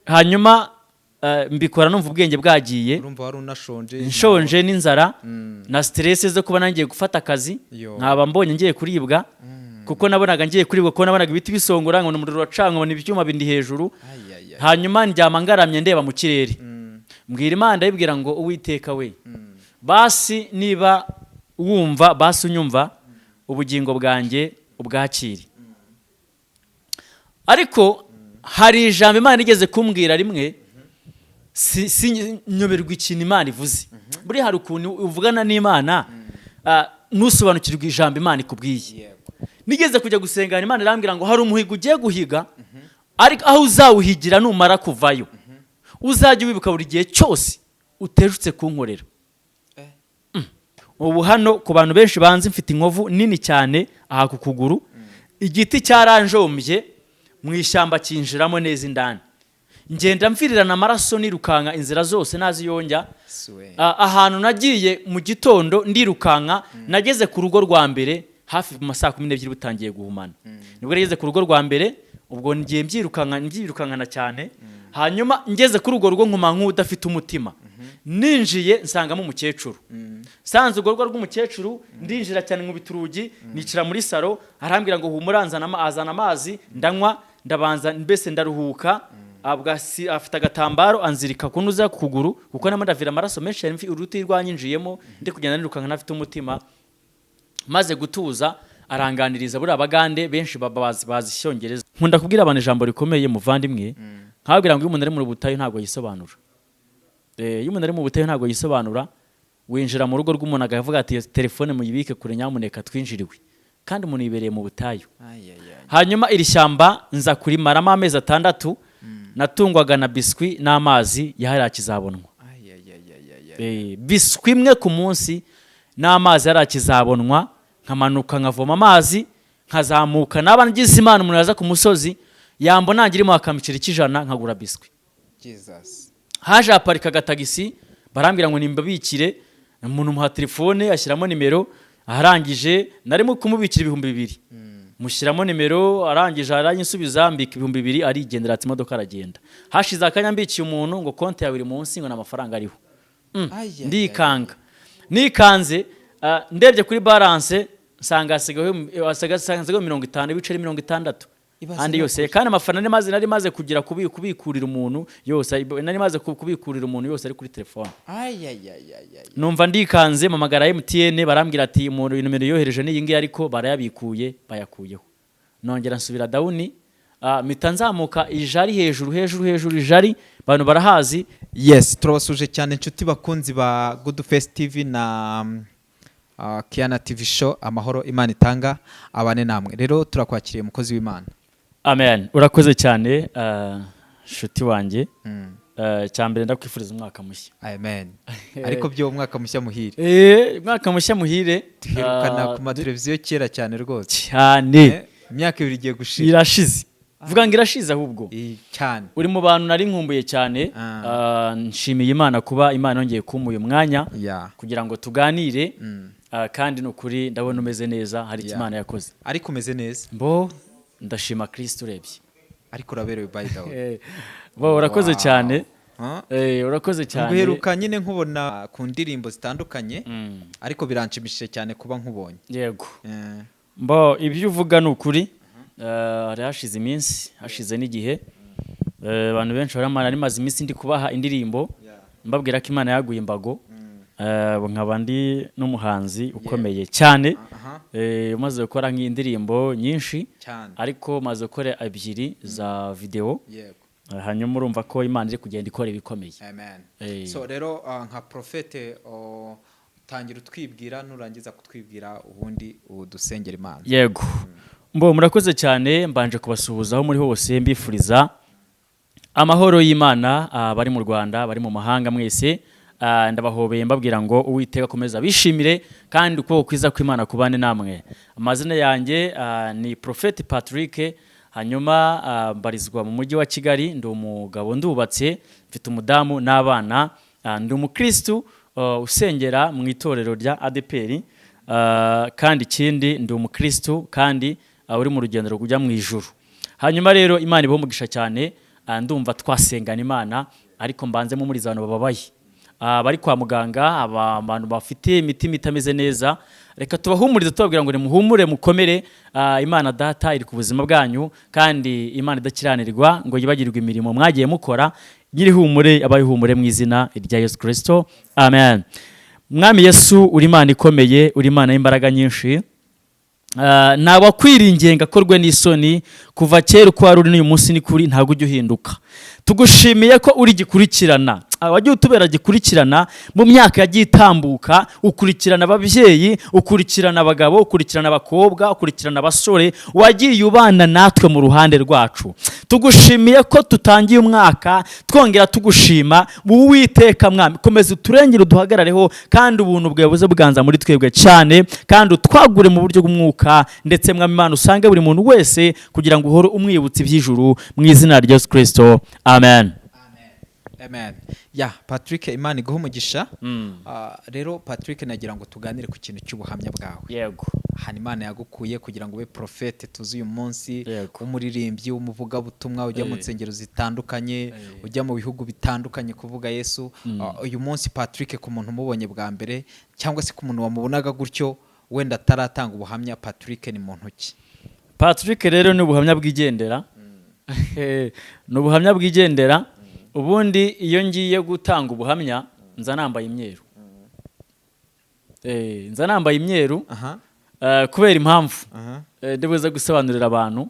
hanyuma mbikora numva ubwenge bwagiye urumva wari unashonje nshonje n'inzara na stress zo kuba nangiye gufata akazi nkaba mbonye ngiye kuribwa kuko nabonaga ngiye kuribwa kuko nabonaga ibiti bisongora ngo umuriro wacanga ngo ibyuma bindi hejuru hanyuma ndyama ngaramye ndeba mu kirere mbwira Imana ndayibwira ngo Uwiteka we basi niba wumva basi unyumva ubugingo bwanjye ubwakiri ariko hari ijambo Imana igeze kumbwira rimwe si nyoberwa ikintu Imana ivuze buri hari ukuntu uvugana n'Imana nusobanukirwa ijambo Imana ikubwiye nigeze kujya gusengana Imana irambwira ngo hari umuhigo ugiye guhiga ariko aho uzawuhigira numara kuvayo uzajya wibuka buri gihe cyose utejutse kunkorera ubu hano ku bantu benshi banze mfite inkovu nini cyane aha ku kuguru igiti cyaranjombye mu ishyamba kinjiramo neza indani ngenda mfirirana amaraso nirukanka inzira zose naziyonja ahantu nagiye mu gitondo ndirukanka nageze ku rugo rwa mbere hafi mu masaa 12 butangiye guhumana nibwo nageze ku rugo rwa mbere ubwo ngiye mbyirukankana cyane hanyuma ngeze kuri urwo rugo nkuma nk'udafite umutima ninjiye nsangamo umukecuru sanze urwo rugo rw'umukecuru ndinjira cyane nkubita urugi nicara muri saro arambwira ngo humuranzana azana amazi ndanywa ndabanza mbese ndaruhuka abwasi afite agatambaro anzirika kunuza ku kuguru kuko namandavira amaraso menshi yari uruti rwanyinjiyemo ndi kugenda nirukanka nafite umutima maze gutuza aranganiriza buri abagande benshi bazi Cyongereza nkunda kubwira abantu ijambo rikomeye muvandimwe nkabwira ngo umuntu ari mu butayu ntago yisobanura iyo umuntu ari mu butayu ntago yisobanura winjira mu rugo rw'umuntu agavuga ati telefone muyibike kure nyamuneka twinjiriwe kandi umuntu yibereye mu butayu hanyuma iri shyamba nza kurimaramo amezi 6 natungwaga na biswi n'amazi yaharakizabonwa biswi imwe ku munsi n'amazi yarakizabonwa nkamanuka nkavoma amazi nkazamuka naba ngize Imana umuntu yaza ku musozi yambona ngirimo akamicira kijana nkagura biswi Jesus haje aparika gatagisi barambira ngo nimbabikire umuntu muha telefone ashyiramo nimero arangije narimo kumubikira 2,000 mushyiramo nimero arangije aranyisubiza mbika 2,000 arigendera ati imodoka aragenda hashize akanya mbikiye umuntu ngo konti ya buri munsi ngo n'amafaranga ariho ndikanga nikanze ndebye kuri balance nsanga asigaye 50 ibiceri 60 andi yose kandi amafaranga nari maze kugira kubikurira umuntu yose nari maze kubikurira umuntu yose ari kuri telefone numva ndikanze mamagara MTN barambwira ati umuntu numero yohereje ni yingi ariko barayabikuye bayakuyeho nongera nsubira down mitanzamuka ijari hejuru ijari bantu barahazi yes turabasuje cyane inshuti bakunzi ba Good Face TV na Kiana TV show amahoro Imana itanga abane namwe rero turakwakiriye mukozi w'Imana amen urakoze cyane shuti wanjye cyambere ndakwifuriza umwaka mushya amen ariko byo umwaka mushya muhire umwaka mushya muhire twirukana ku mateleviziyo kera cyane rwose cyane imyaka 2 igiye gushira irashize vuga ngo irashize ahubwo cyane uri mu bantu nari nkumbuye cyane nshimiye Imana kuba Imana yongeye kumuye umwanya kugira ngo tuganire kandi nukuri ndabona umeze neza hari Imana yakoze ariko umeze neza mbo ndashima Kristo urebye ariko uraberewe by the way bo urakoze cyane urakoze cyane nguheruka nyine nkubona ku ndirimbo zitandukanye ariko biranshimishije cyane kuba nkubonye yego mbo ibyo uvuga nukuri hashize iminsi hashize n'igihe abantu benshi baramara maze iminsi ndi kubaha indirimbo mbabwira ko Imana yaguye imbago nkaba ndi n'umuhanzi ukomeye cyane umaze gukora nk'indirimbo nyinshi ariko maze gukora 2 za video hanyuma urumva ko Imana iri kugenda ikora ibikomeye amen so rero nka prophete utangira utwibwira nurangiza kutwibwira ubundi udusengera Imana yego mbo murakoze cyane mbanje kubasuhuza aho muri hose mbifuriza amahoro y'Imana bari mu Rwanda bari mu mahanga mwese ndabahobeye mbabwira ngo Uwiteka komeza bishimire kandi uko kwiza kw'Imana kubane namwe amazina yanjye ni Prophet Patrick hanyuma mbarizwa mu mujyi wa Kigali ndi umugabo ndubatse mfite umudamu n'abana ndi umukristo usengera mu itorero rya ADPR kandi ikindi ndi umukristo kandi uri mu rugendo rujya mu ijuru hanyuma rero Imana ibomugisha cyane ndumva twasengana Imana ariko mbanze mu muri abantu bababaye bari kwa muganga abantu bafite imitima itameze neza reka tubahumurize tubabwira ngo nimuhumure mukomere Imana data iri ku buzima bwanyu kandi Imana idakiranirwa ngo yibagirwe imirimo mwagiye mukora nyirihumure abayihumure mu izina rya Yesu Kristo amen. Mwami Yesu uri Imana ikomeye uri Imana y'imbaraga nyinshi naba kwiringiye ngakorwe n'isoni kuva kera uko wari uri n'uyu munsi ni kuri ntago ujya uhinduka tugushimiye ko uri gikurikirana wagiye utubera gikurikirana mu myaka yagiye itambuka ukurikirana ababyeyi ukurikirana abagabo ukurikirana abakobwa ukurikirana abasore wagiye ubana natwe mu ruhande rwacu tugushimiye ko tutangiye umwaka twongera tugushima Uwiteka Mwami komeza uturengere uduhagarareho kandi ubuntu bwawe buze bwanza muri twebwe cyane kandi utwagure mu buryo bw'umwuka ndetse Mwami Imana usange buri muntu wese kugira ngo uhore umwibutse iby'ijuru mu izina rya Yesu Kristo amen. Amen. Ya Patrick Imana iguha umugisha. Rero Patrick nagira ngo tuganire ku kintu cy'ubuhamya bwawe. Yego. Hano Imana yagukuye kugira ngo ube profete tuzi uyu munsi umuririmbyi umuvuga butumwa ujya mu nsengero zitandukanye ujya mu bihugu bitandukanye kuvuga Yesu. Uyu munsi Patrick ku muntu umubonye bwa mbere cyangwa se ku muntu wamubonaga gutyo wenda taratanga ubuhamya Patrick ni muntu ki? Patrick rero ni ubuhamya bwigendera. Ni ubuhamya bwigendera. Ubundi iyo ngiye gutanga ubuhamya nza nambaye imyeru nza nambaye imyeru kubera impamvu ndibuze gusobanurira abantu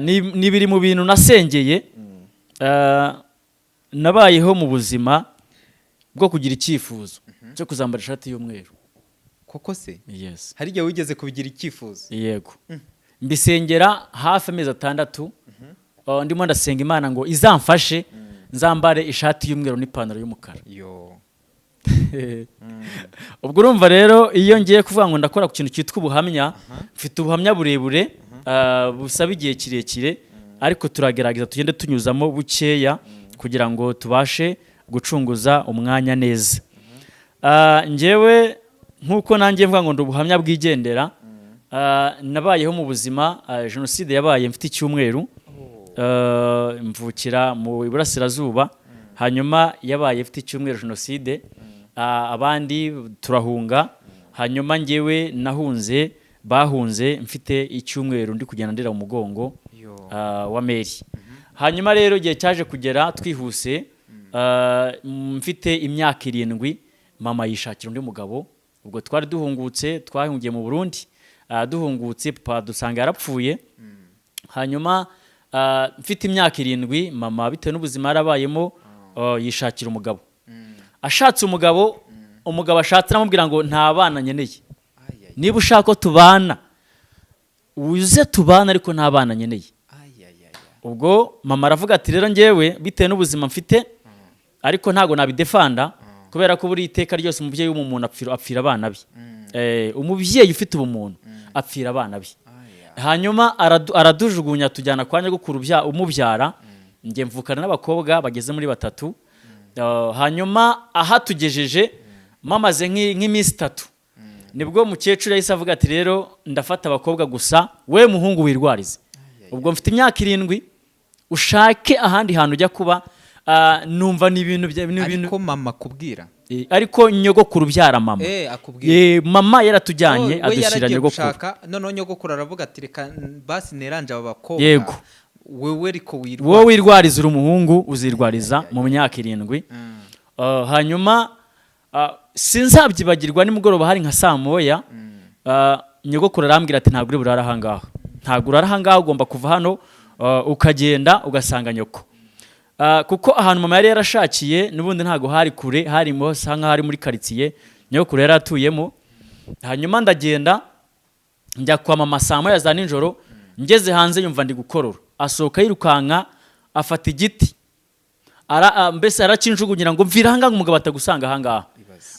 ni biri mu bintu nasengeye nabayeho mu buzima bwo kugira icyifuzo cyo kuzambara ishati y'umweru koko se yes hari igihe wigeze kubigira icyifuzo yego mbisengera hafi amezi 6 ndimo ndasenga Imana ngo izamfashe nzambare ishati y'umweru n'ipantaro y'umukara ubwo urumva rero iyo ngiye kuvuga ngo ndakora ku kintu cyitwa ubuhamya mfite ubuhamya burebure busaba igihe kirekire ariko turagerageza tugende tunyuzamo bukeya kugira ngo tubashe gucunguza umwanya neza. Njyewe nkuko nanjye mvuga ngo ndubuhamya bwigendera nabayeho mu buzima jenoside yabaye mfite icyumweru mvukira mu Iburasirazuba hanyuma yabaye mfite icyumweru jenoside abandi turahunga hanyuma njyewe nahunze bahunze mfite icyumweru ndi kugenda ndera mu mugongo wa Mary hanyuma rero igihe cyaje kugera twihuse mfite imyaka 7 mama yishakira undi mugabo ubwo twari duhungutse twahungiye mu Burundi duhungutse papa dusanga yarapfuye hanyuma mfite imyaka 7 mama bitewe n'ubuzima yarabayemo yishakira umugabo ashatse umugabo ashatse aramubwira ngo nta bana nyeneye niba ushaka ko tubana uze tubana ariko nta bana nyeneye ubwo mama aravuga ati rero njyewe bitewe n'ubuzima mfite ariko ntago nabidefanda kubera ko buri iteka ryose umubyeyi w'umuntu apfira abana be umubyeyi ufite ubumuntu apfira abana be hanyuma aradujugunya tujyana kwa nyogokuru umubyara nge mvukana n'abakobwa bageze muri 3 hanyuma aha tugejeje mamaze nk'iminsi 3 nibwo mukecuru yahise avuga ati rero ndafata abakobwa gusa we muhungu wirwarize ubwo mfite imyaka 7 ushake ahandi hantu ujya kuba numva ni ibintu ariko mama kubwira ariko nyogokuru byara mama mama yaratujyanye adushyira nyogokuru none nyogokuru aravuga ati reka basi neranje abakobwa yego wewe riko wirwariza umuhungu uzirwariza mu myaka 7 hanyuma sinzabyibagirwa nimugoroba hari nka saa moya nyogokuru arambwira ati ntabwo uri burara ahangaha ntabwo urara ahangaha ugomba kuva hano ukagenda ugasanga nyoko kuko ahantu mama yari yarashakiye nubundi ntago hari kure hari mo sanga hari muri quartier nyokuru yari atuyemo hanyuma ndagenda njya kwa mama saa moya za nijoro ngeze hanze yumva ndi gukorora asohoka yirukanka afata igiti mbese aracinjugunyira ngo mvira hanga umugabo atagusanga ahangaha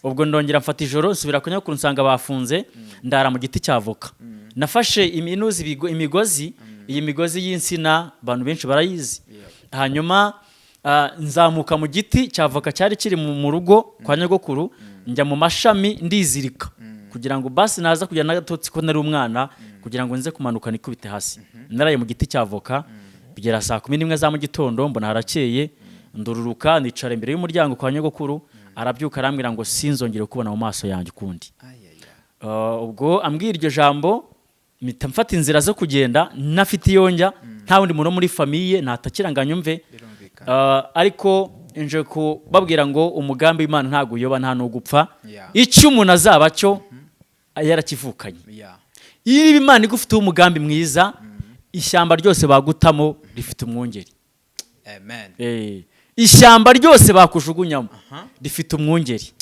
ubwo ndongera mfata ijoro nsubira ku nyokuru nsanga bafunze ndara mu giti cyavoka nafashe imigozi iyi migozi y'insina abantu benshi barayizi hanyuma nzamuka mu giti cyavoka cyari kiri mu rugo kwa nyogokuru njya mu mashami ndizirika kugira ngo basi naza kujya nagatotsi ko nari umwana kugira ngo nze kumanuka nikubite hasi naraye mu giti cyavoka kugera saa 11 za mu gitondo mbona harakeye ndururuka nicara imbere y'umuryango kwa nyogokuru arabyuka arambwira ngo sinzongere kubona mu maso yanjye ukundi. Ubwo ambwira iryo jambo mpita mfata inzira zo kugenda ntafite iyonjya nta wundi muntu muri famiye natakiranga nyumve. Ariko nje kubabwira ngo umugambi w'Imana ntago uyoba nta no gupfa icyo umuntu azaba cyo yarakivukanye. Iyo Imana igufite umugambi mwiza ishyamba ryose bagutamo rifite umwungeri. Amen. Ishyamba ryose bakujugunyamo rifite umwungeri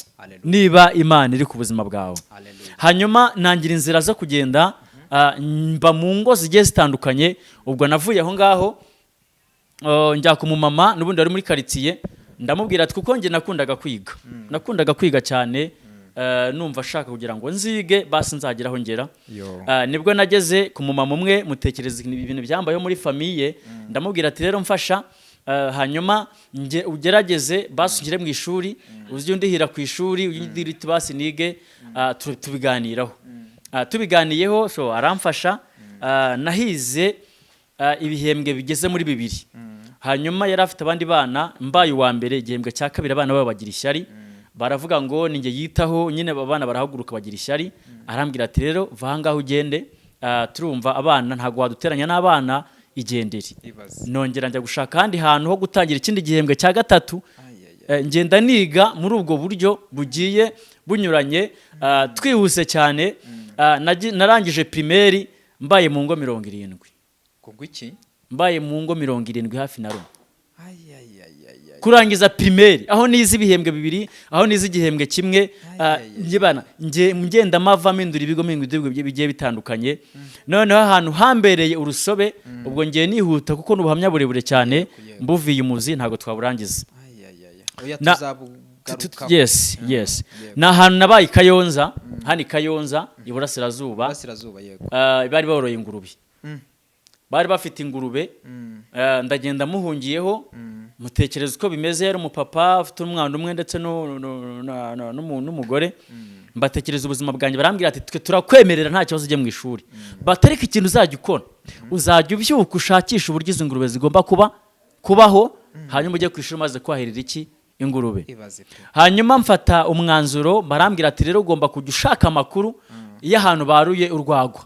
niba Imana iri ku buzima bwawe. Hanyuma nangira inzira zo kugenda mba mu ngo zigiye zitandukanye. Ubwo navuye aho ngaho njya ku mumama n'ubundi ari muri quartier ndamubwira ati kuko nge nakundaga kwiga cyane numva ashaka kugira ngo nzige basi nzagira aho ngera. Nibwo nageze ku mumama umwe mutekereza ibintu byambaye muri famiye ndamubwira ati rero mfasha hanyuma ugerageze basi ugire mu ishuri uzi undihira ku ishuri ugire basi nige tubiganiraho. Tubiganiyeho so aramfasha nahize ibihembwe bigeze muri 2. Hanyuma yari afite abandi bana mbaye wa mbere igihembwe cya kabiri abana babo bagira ishyari baravuga ngo ninge yitaho nyine abana barahaguruka bagira ishyari. Arambwira ati rero vanga ugende turumva abana ntago waduteranya n'abana igendere. Nongera njya gushaka handi hantu ho gutangira ikindi gihembwe cya 3 ngenda niga muri ubwo buryo bugiye bunyuranye twihuse cyane. Narangije primaire mbaye mu ngo 70. Kugwa iki? Mbaye mu ngo 70 hafi na rumwe. Kurangiza primaire aho nizi ibihembwe 2 aho nizi igihembwe kimwe njibana ngenda mava mindura ibigo bigiye bitandukanye. Noneho ahantu hambereye urusobe ubwo ngiye nihuta kuko n'ubuhamya burebure cyane mbuviye umuzi ntago twaburangiza. Yes. Na ahantu nabaye Kayonza hani Kayonza iburasirazuba bari boroye ingurube. Bari bafite ingurube ndagenda muhungiyeho mutekereza uko bimeze yari umupapa afite umwana umwe ndetse n'umugore mbatekereza ubuzima bwanjye barambwira ati twe turakwemerera nta kibazo ujye mu ishuri batareka ikintu uzajya ukora uzajya ubyuka ushakisha uburyo izo ngurube zigomba kubaho hanyuma ujye ku ishuri maze kwahirira ingurube. Hanyuma mfata umwanzuro barambwira ati rero ugomba kujya ushaka amakuru y'ahantu baruye urwagwa.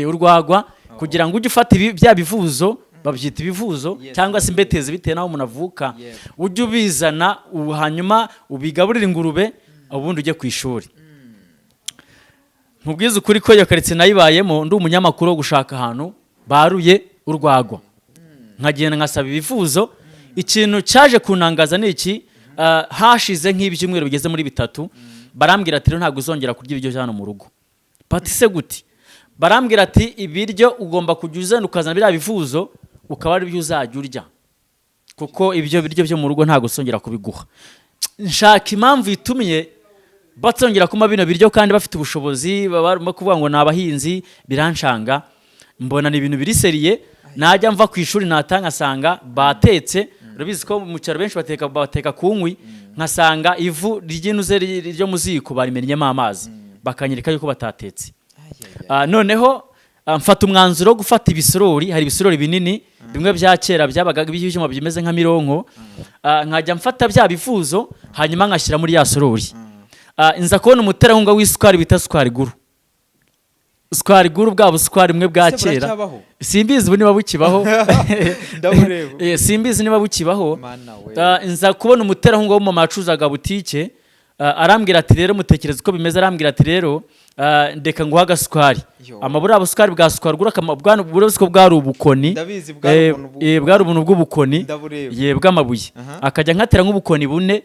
Urwagwa kugira ngo ujye ufata bya bivuzo babyita ibivuzo cyangwa se imbetezi bitewe naho umuntu avuka ujye ubizana hanyuma ubigaburira ingurube ubundi ujye ku ishuri. Mubwiza ukuri ko yakaritse nayibayemo ndi umunyamakuru wo gushaka ahantu baruye urwagwa nkagenda nkasaba ibivuzo. Ikintu cyaje kunangaza ni iki hashize nk'ibyumweru bigeze muri 3 barambwira ati ntabwo uzongera kurya ibiryo cyane mu rugo. Patise guti barambwira ati ibiryo ugomba kujya uzana ukazana biriya bivuzo ukaba ari byo uzajya urya kuko ibyo biryo byo mu rugo ntabwo usongera kubiguha. Nshaka impamvu itumye batsongera kuma bino biryo kandi bafite ubushobozi barimo kuvuga ngo nabahinzi biranshanga mbona ni ibintu biri seriye. Najya mva ku ishuri natanga sanga batetse urabizi ko mu cyaro benshi bateka kunkwi nkasanga ivu ry'inuze ryo muziko barimennyemo amazi bakanyereka yuko batatetse. Noneho mfata umwanzuro gufata ibisorori hari ibisorori binini bimwe bya kera byabaga by'ibyuma bimeze nka mironko nkajya mfata bya bifuzo hanyuma nkashyira muri ya sorori. Inza kubona umuterankunga w'isukari bita sukari guru. Sukari guru bwa busukari mwe bwa kera simbizi niba bukibaho simbizi niba bukibaho. Inza kubona umuterankunga wo mu macuzaga butike arambwira ati rero mutekereza uko bimeze arambwira ati rero ndeka nguha agasukari amabura abusukari bwa sukari gura burabuziko bwari ubukoni bwari ubuntu bw'ubukoni bw'amabuye akajya nkatera nk'ubukoni 4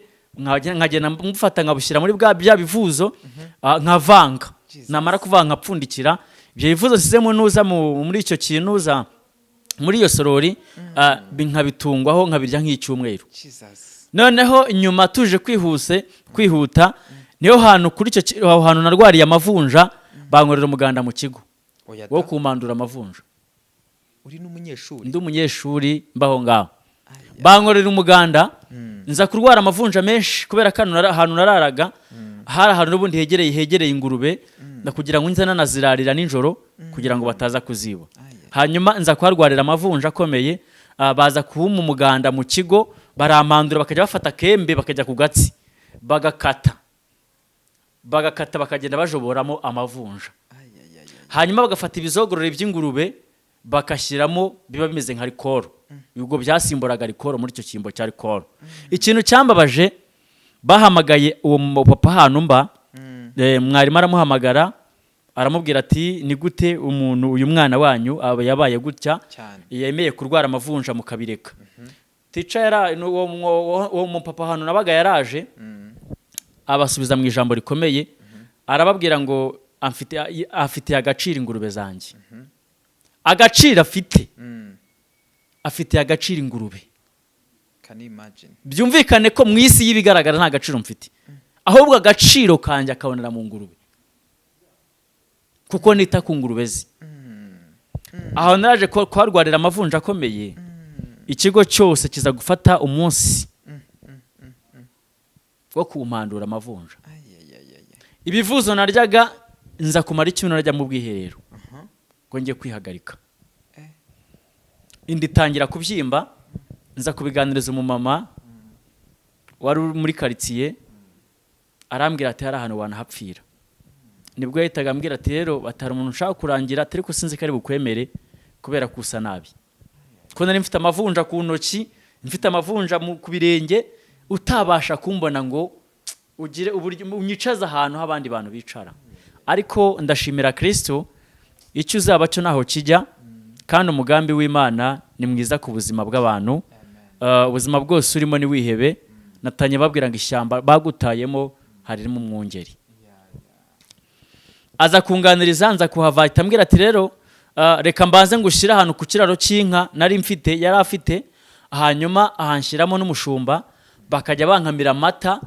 nkagenda mufata nkabushyira muri bya bivuzo nkavanga namara kuvanga nkapfundikira ibyo bivuzo sizemo nuza muri icyo kintu uza muri iyo sorori nkabitungwaho nkabirya nk'icyumweru. Noneho nyuma tuje kwihuta niyo hantu kuri icyo hantu narwariye amavunja bankorera umuganda mu kigo wo kumandura amavunja. Uri n'umunyeshuri? Ndi umunyeshuri mbaho ngaho bankorera umuganda nza kurwara amavunja menshi kubera kano ahantu nararaga hari ahantu n'ubundi hegereye ingurube kugira ngo nze nanazirarira ninjoro kugira ngo bataza kuziba. hanyuma nza kuharwarira amavunja akomeye. Baza kuba umuganda mu kigo, barampandura bakajya bafata kembe bakajya ku gatsi bagakata bakagenda bajoboramo amavunja. Hanyuma bagafata ibizogorore by'ingurube bakashyiramo, biba bimeze nka rikoro. Ubwo byasimburaga rikoro muri icyo cyimbo cya rikoro. Ikintu cyambabaje, bahamagaye uwo papa hano mba, mwarimu aramuhamagara aramubwira ati ni gute uyu mwana wanyu yabaye gutya yemeye kurwara amavunja mukabireka. Teacher uwo mupapa hano nabaga yaraje abasubiza mu ijambo rikomeye, arababwira ngo afite agaciro ingurube zanjye. Agaciro afite agaciro ingurube. Can you imagine? Byumvikane ko mu isi y'ibigaragara nta gaciro mfite, ahubwo agaciro kanje akabonera mu ngurube, kuko nita ku ngurube ze. Aho naje kwarwarira amavunja akomeye, ikigo cyose kiza gufata umunsi wo kumpandura amavunja. Ibivuzo naryaga nza kumara icyumweru narya mu bwiherero ngo ngiye kwihagarika. Indi tangira kubyimba, nza kubiganiriza umumama wari muri quartier, arambwira ati hari ahantu wanahapfira. Nibwo yahitaga ambwira ati rero batari umuntu ushaka kurangira, ariko sinzi ko ari bukwemere kubera kusa nabi. Ko nari mfite amavunja ku ntoki, mfite amavunja ku birenge, utabasha kumbona ngo ugire uburyo unyicaza ahantu abandi bantu bicara. Ariko ndashimira Kristo, icyo uzaba cyo naho kijya, kandi umugambi w'Imana ni mwiza ku buzima bw'abantu. Ubuzima bwose urimo ni wihebe. Natanye babwira ngo ishyamba bagutayemo harimo umwungeri. Aza kunganiriza, nza kuhava itambwira ati rero reka mbanze ngushyira ahantu ku kiraro cy'inka nari mfite, yari afite, hanyuma ahanshyiramo n'umushumba, bakajya bankamira amata,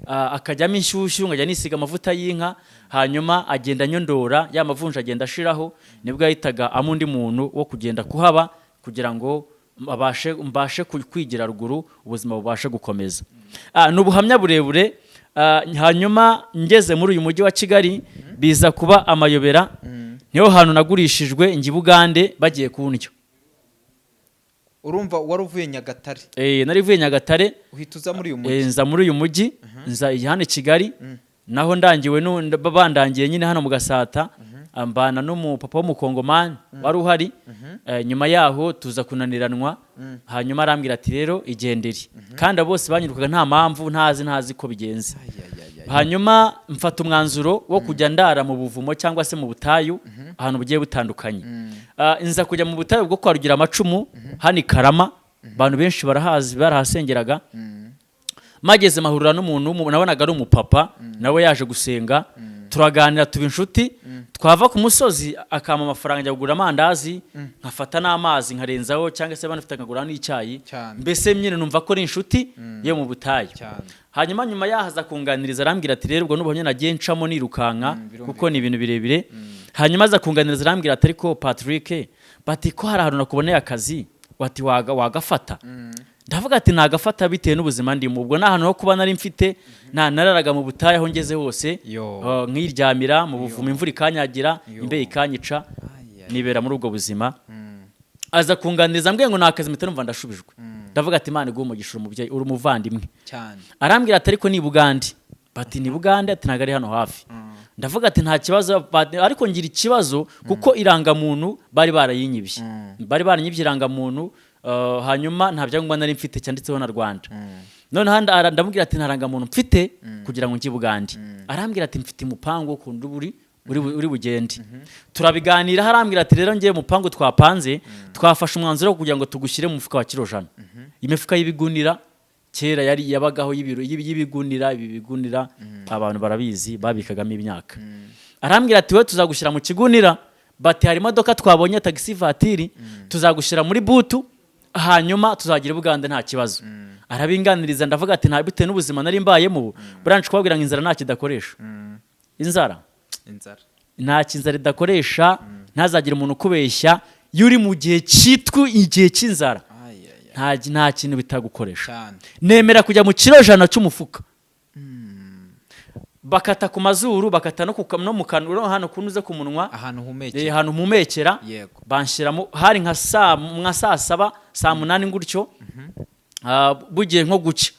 akajyamo inshyushyu, ngajya nisiga amavuta y'inka, hanyuma agenda nyondora ya mavunja agenda ashiraho. Nibwo yahitaga amundi muntu wo kugenda kuhaba kugira ngo mbashe kwigira ruguru, ubuzima bubashe gukomeza. N'ubuhamya burebure. Hanyuma ngeze muri uyu mujyi wa Kigali, biza kuba amayobera. Niho hantu nagurishijwe njye IBUGANDE bagiye kundyo. Urumva wari uvuye Nyagatare? Nari vuye Nyagatare, uhita uza muri uyu mujyi? Nza muri uyu mujyi, nza hano Kigali. Naho ndangiwe bandangiye nyine hano mu Gasata, ambana n'umupapa w'umukongomani wari uhari. Nyuma yaho tuza kunaniranwa, hanyuma arambwira ati rero igendere. Kandi bose banyirukaga nta mpamvu, ntazi ko bigenze. Hanyuma mfata umwanzuro wo kujya ndara mu buvumo cyangwa se mu butayu, ahantu bugiye butandukanye. Nza kujya mu butayu bwo kwa Rugira amacumu hani Karama, abantu benshi barahazi, barahasengeraga. Mageze mahurura n'umuntu nabonaga ari umupapa, nawe yaje gusenga, turaganira tuba inshuti. Twava ku musozi akama amafaranga ajya kugura amandazi, nkafata n'amazi nkarenzaho, cyangwa se banafite nkagura n'icyayi. Mbese nyine numva ko ari inshuti yo mu butayu. Hanyuma nyuma yahaza kunganiriza, arambwira ati rero ubwo n'ubonye nagiye ncamo nirukanka kuko ni ibintu birebire. Hanyuma aza kunganiriza, arambwira ati ariko Patrick, bati ko hari ahantu nakuboneye akazi, wati wagafata. Ndavuga ati nagafata bitewe n'ubuzima ndimo. Ubwo nahantu ho kuba nari mfite, nararaga mu butayu aho ngeze hose, nkiryamira mu buvumo, imvura ikanyagira, imbeho ikanyica, nibera muri ubwo buzima. Aza kunganiriza ambwiye ngo nakazi mpita numva ndashubijwe. Ndavuga ati Imana iguhe umugisha, umubyeyi uri umuvandimwe. Arambwira ati ariko ni IBUGANDE. Bati ni IBUGANDE? Ati ntago ari hano hafi. Ndavuga ati nta kibazo, ariko ngira ikibazo kuko irangamuntu bari barayinyibye. Bari baranyibye irangamuntu. Hanyuma nta byangombwa nari mfite cyanditseho na Rwanda. None ndamubwira ati ntarangamuntu mfite kugira ngo njye IBUGANDE. Arambwira ati mfite umupango kundi uri bugende. Turabiganira, harambwira ati rero ngiye umupango twapanze, twafashe umwanzuro kugira ngo tugushyire mu mufuka wa kirojana. Imifuka y'ibigunira kera yari yabagaho y'ibigunira, ibigunira abantu barabizi babikagamo imyaka. Arambwira ati we tuzagushyira mu kigunira, bati hari imodoka twabonye taxi vatiri, tuzagushyira muri butu, hanyuma tuzagira IBUGANDE nta kibazo. Arabinganiriza, ndavuga ati nta bitewe n'ubuzima nari mbayemo, branch kwabwira ngo inzara nta kidakoresha. Inzara nta kinzara idakoresha, ntazagira umuntu kubeshya yuri mu gihe cyitwa igihe cy'inzara. Nta kintu bitagukoresha. Nemera kujya mu kirojana cy'umufuka. bakata ku mazuru bakata no mu kanwa hano kunuze ku munwa ahantu humekera banshiramo hari nka saa 7 saa 8 gutyo bugiye nko guca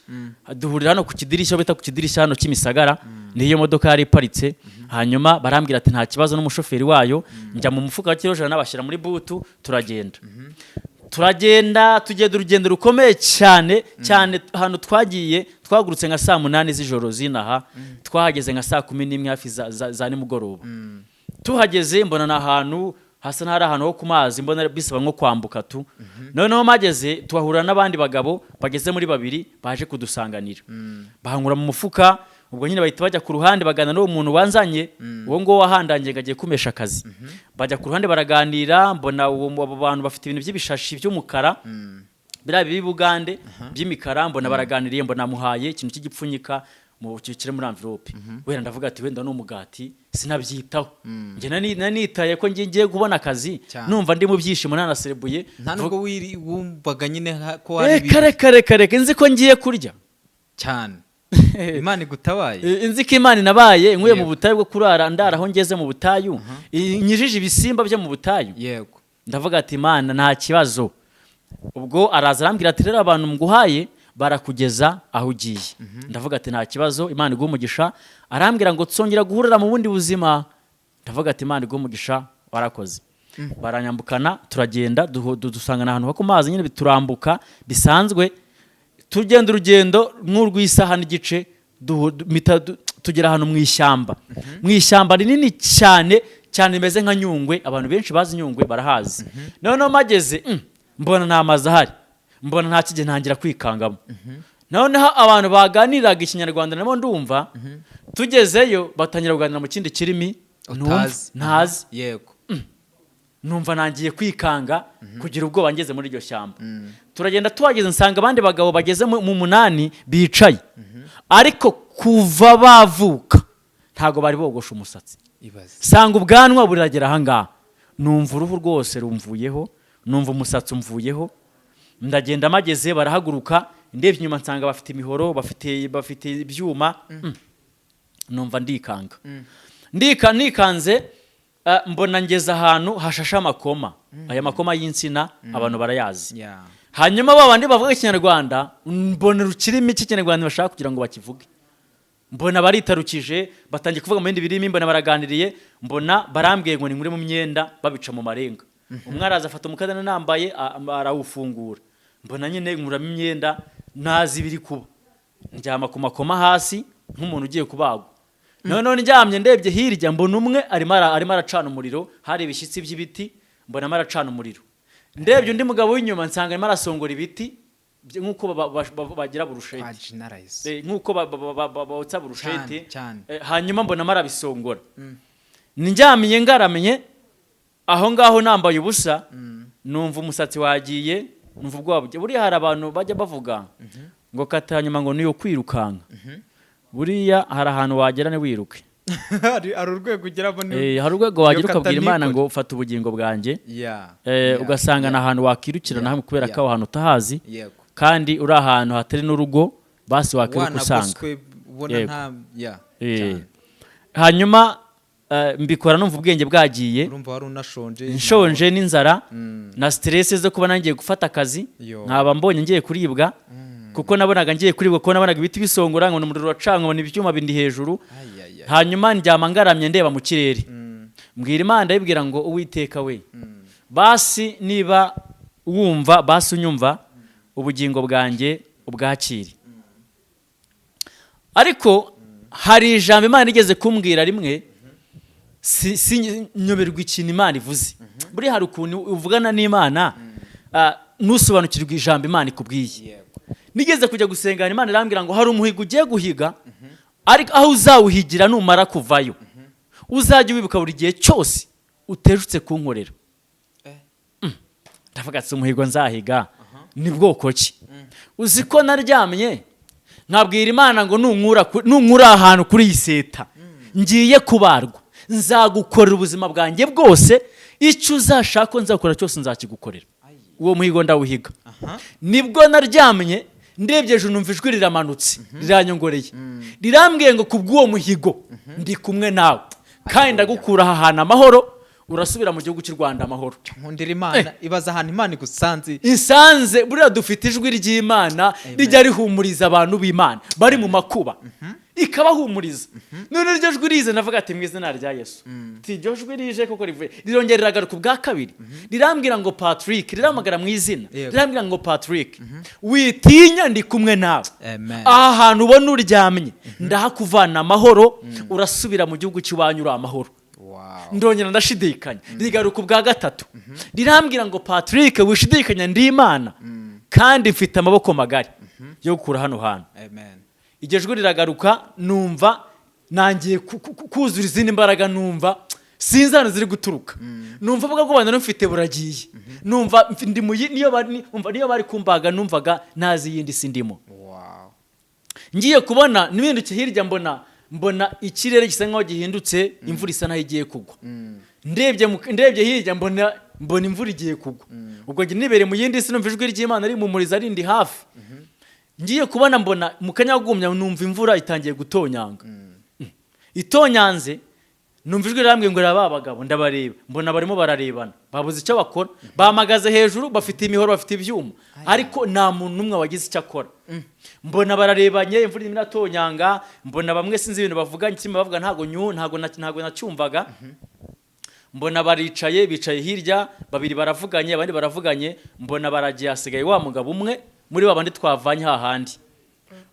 duhurira hano ku kidirishya bita ku kidirishya hano kimisagara niyo modoka yari iparitse hanyuma barambwira ati nta kibazo n'umushoferi wayo njya mu mufuka w'ikirojana nabashira muri butu turagenda tugenda urugendo rukomeye cyane hano twagurutse nka saa 8 z'ijoro zinaha twahageze nka saa 11 hafi za nimugoroba tuhageze mbona na ahantu hasa n'ahari ahantu ho ku mazi mbona bisaba nko kwambuka tu noneho mageze tuhahura n'abandi bagabo bageze muri 2 baje kudusanganira bahangura mu mufuka ubwo nyine bahita bajya ku ruhande bagana n'uwo muntu wanzanye uwo ngo wahandangiye gagiye kumesha akazi bajya ku ruhande baraganira mbona abo bantu bafite ibintu by'ibishashi by'umukara biriya IBUGANDE by'imikara mbona baraganiriye mbona muhaye ikintu cy'igipfunyika mu kire muri envelope wenda ndavuga ati wenda n'umugati sinabyitaho nge nanitaye ko ngiye kubona akazi numva ndi mu byishimo nanaserebuye nta nubwo wumvaga nyine ko hari kare nzi ko ngiye kurya cyane Imana igutabaye inzi ko Imana nabaye nkuye mu butayu bwo kurara ndaraho ngeze mu butayu nyijije ibisimba byo mu butayu yego ndavuga ati Imana nta kibazo ubwo araza arambwira ati rero abantu muguhaye barakugeza aho ugiye ndavuga ati nta kibazo Imana igumugisha arambwira ngo tsongera guhurira mu bundi buzima ndavuga ati Imana igumugisha warakoze baranyambukana turagenda dusangana ahantu ho ku mazi nyine biturambuka bisanzwe tugenda urugendo nk'urw'isaha n'igice tugera ahantu mu ishyamba rinini cyane rimeze nka Nyungwe abantu benshi bazi Nyungwe barahazi noneho mageze mbona nta mazi ahari mbona nta kige ntangira kwikangamo noneho abantu baganiraga ikinyarwanda nabo ndumva tugezeyo batangira kuganira mu kindi kirimi ntazi yego numva nangiye kwikanga kugira ubwoba ngeze muri iryo shyamba turagenda tuhageze nsanga abandi bagabo bageze mu 8 bicaye ariko kuva bavuka ntago bari bogosha umusatsi sanga ubwanwa buragera ahangaha numva uruhu rwose rumvuyeho numva umusatsi umvuyeho ndagenda mageze barahaguruka ndebye inyuma nsanga bafite imihoro bafite ibyuma numva ndikanga nikanze mbona ngeze ahantu hashasha amakoma aya makoma y'insina abantu barayazi hanyuma babandi bavuga ikinyarwanda mbona rukirimi cy'ikinyarwanda bashaka kugira ngo bakivuge mbona baritarukije batangiye kuvuga mu bindi birimi mbona baraganiriye mbona barambwiye ngo ni muri mu myenda babica mu marenga umwe araza afata umukadana nambaye arawufungura mbona nyine nkuramo imyenda nazi biri kuba njyama ku makoma hasi nk'umuntu ugiye kubagwa none njyamye ndebye hirya mbona umwe arimo aracana umuriro hari ibishyitsi by'ibiti mbona aracana umuriro ndebye undi mugabo w'inyuma nsanga arimo arasongora ibiti nk'uko bagira burusheti nk'uko bawutsa burusheti hanyuma mbona arabisongora njyamiye ngaramenye aho ngaho nambaye ubusa numva umusatsi wagiye numva ubwoba buriya hari abantu bajya bavuga ngo kata hanyuma ngo niyo kwirukanga buriya hari ahantu wagera ne wiruke hari urwego ugeramo hari urwego wagira ukabwira Imana ngo fata ubugingo bwanjye ugasanga na ahantu wakirukira naho kubera ko ahantu utahazi kandi uri ahantu hatari n'urugo basi wakiruka usanga hanyuma mbikora numva ubwenge bwagiye urumva wari unashonje nshonje n'inzara na stress zo kuba nangiye gufata akazi nkaba mbonye ngiye kuribwa kuko nabonaga ngiye kuribwa ko nabonaga ibiti bisongora ngo n'umuriro wacanga ngo n'ibyuma bindi hejuru hanyuma njyama ngaramye ndeba mu kirere mbwira Imana ndayibwira ngo Uwiteka we basi niba wumva basi unyumva ubugingo bwanjye ubwakiri ariko hari ijambo Imana igeze kumbwira rimwe si nyoberwa ikintu Imana ivuze buri hari ukuntu uvugana n'Imana nusobanukirwa ijambo Imana ikubwiye nigeze kujya gusengana Imana irambwira ngo hari umuhigo ugiye guhiga ariko aho uzawuhigira numara kuvayo uzajya wibuka buri gihe cyose utejutse kunkorera ndavuga ati umuhigo nzahiga ni bwoko ki uzi ko naryamye nkabwira Imana ngo nunkura ahantu kuri iyi seta ngiye kubarwa nzagukorera ubuzima bwanjye bwose icyo uzashaka nzakora cyose nzakigukorera uwo muhigo ndawuhiga nibwo naryamye ndebye ejo numva ijwi riramanutse riranyongoreye rirambwiye ngo kubw'uwo muhigo ndi kumwe nawe kandi ndagukura aha hantu amahoro urasubira mu gihugu cy'u Rwanda amahoro. Nkundira Imana ibaza ahantu Imana igusanze insanze buriya dufite ijwi ry'Imana rijya rihumuriza abantu b'Imana bari mu makuba ikabahumuriza. None iryo jwi rize navuga ati mu izina rya Yesu iryo jwi rije koko rivuye rirongera riragaruka ubwa kabiri rirambwira ngo Patrick, riramagara mu izina rirambwira ngo Patrick witinya ndi kumwe nawe, aha hantu ubona uryamye ndahakuvana amahoro urasubira mu gihugu cy'iwanyu uri amahoro. Ndongera ndashidikanya rigaruka ubwa gatatu rirambwira ngo Patrick wishidikanya ndi Imana kandi mfite amaboko magari yo gukura hano hantu. Iryo jwi riragaruka numva nangiye kuzura izindi mbaraga, numva sinzi hano ziri guturuka, numva avuga ko bana mfite buragiye, numva ndi niyo bari kumbaga numvaga nazi yindi sindimo. Ngiye kubona nibinduke hirya mbona ikirere gisa nkaho gihindutse imvura isa naho igiye kugwa. Ndebye hirya mbona imvura igiye kugwa. Ubwo ngi nibere mu yindi si numva ijwi ry'Imana ari mumuriza rindi hafi. Ngiye kubona mbona mu kanyagumya numva imvura itangiye gutonyanga. Itonyanze numva ijwi rirambwiye ngo abagabo ndabareba, mbona barimo bararebana babuze icyo bakora, bamagaze hejuru bafite imihoro bafite ibyuma ariko nta muntu numwe wagize icyo akora. Mbona bararebanye imvura irimo iratonyanga, mbona bamwe sinzi ibintu bavuganye kimwe bavuga ntago nacyumvaga. Mbona bicaye hirya babiri baravuganye abandi baravuganye, mbona baragiye hasigaye wa mugabo umwe muri babandi twavanye hahandi.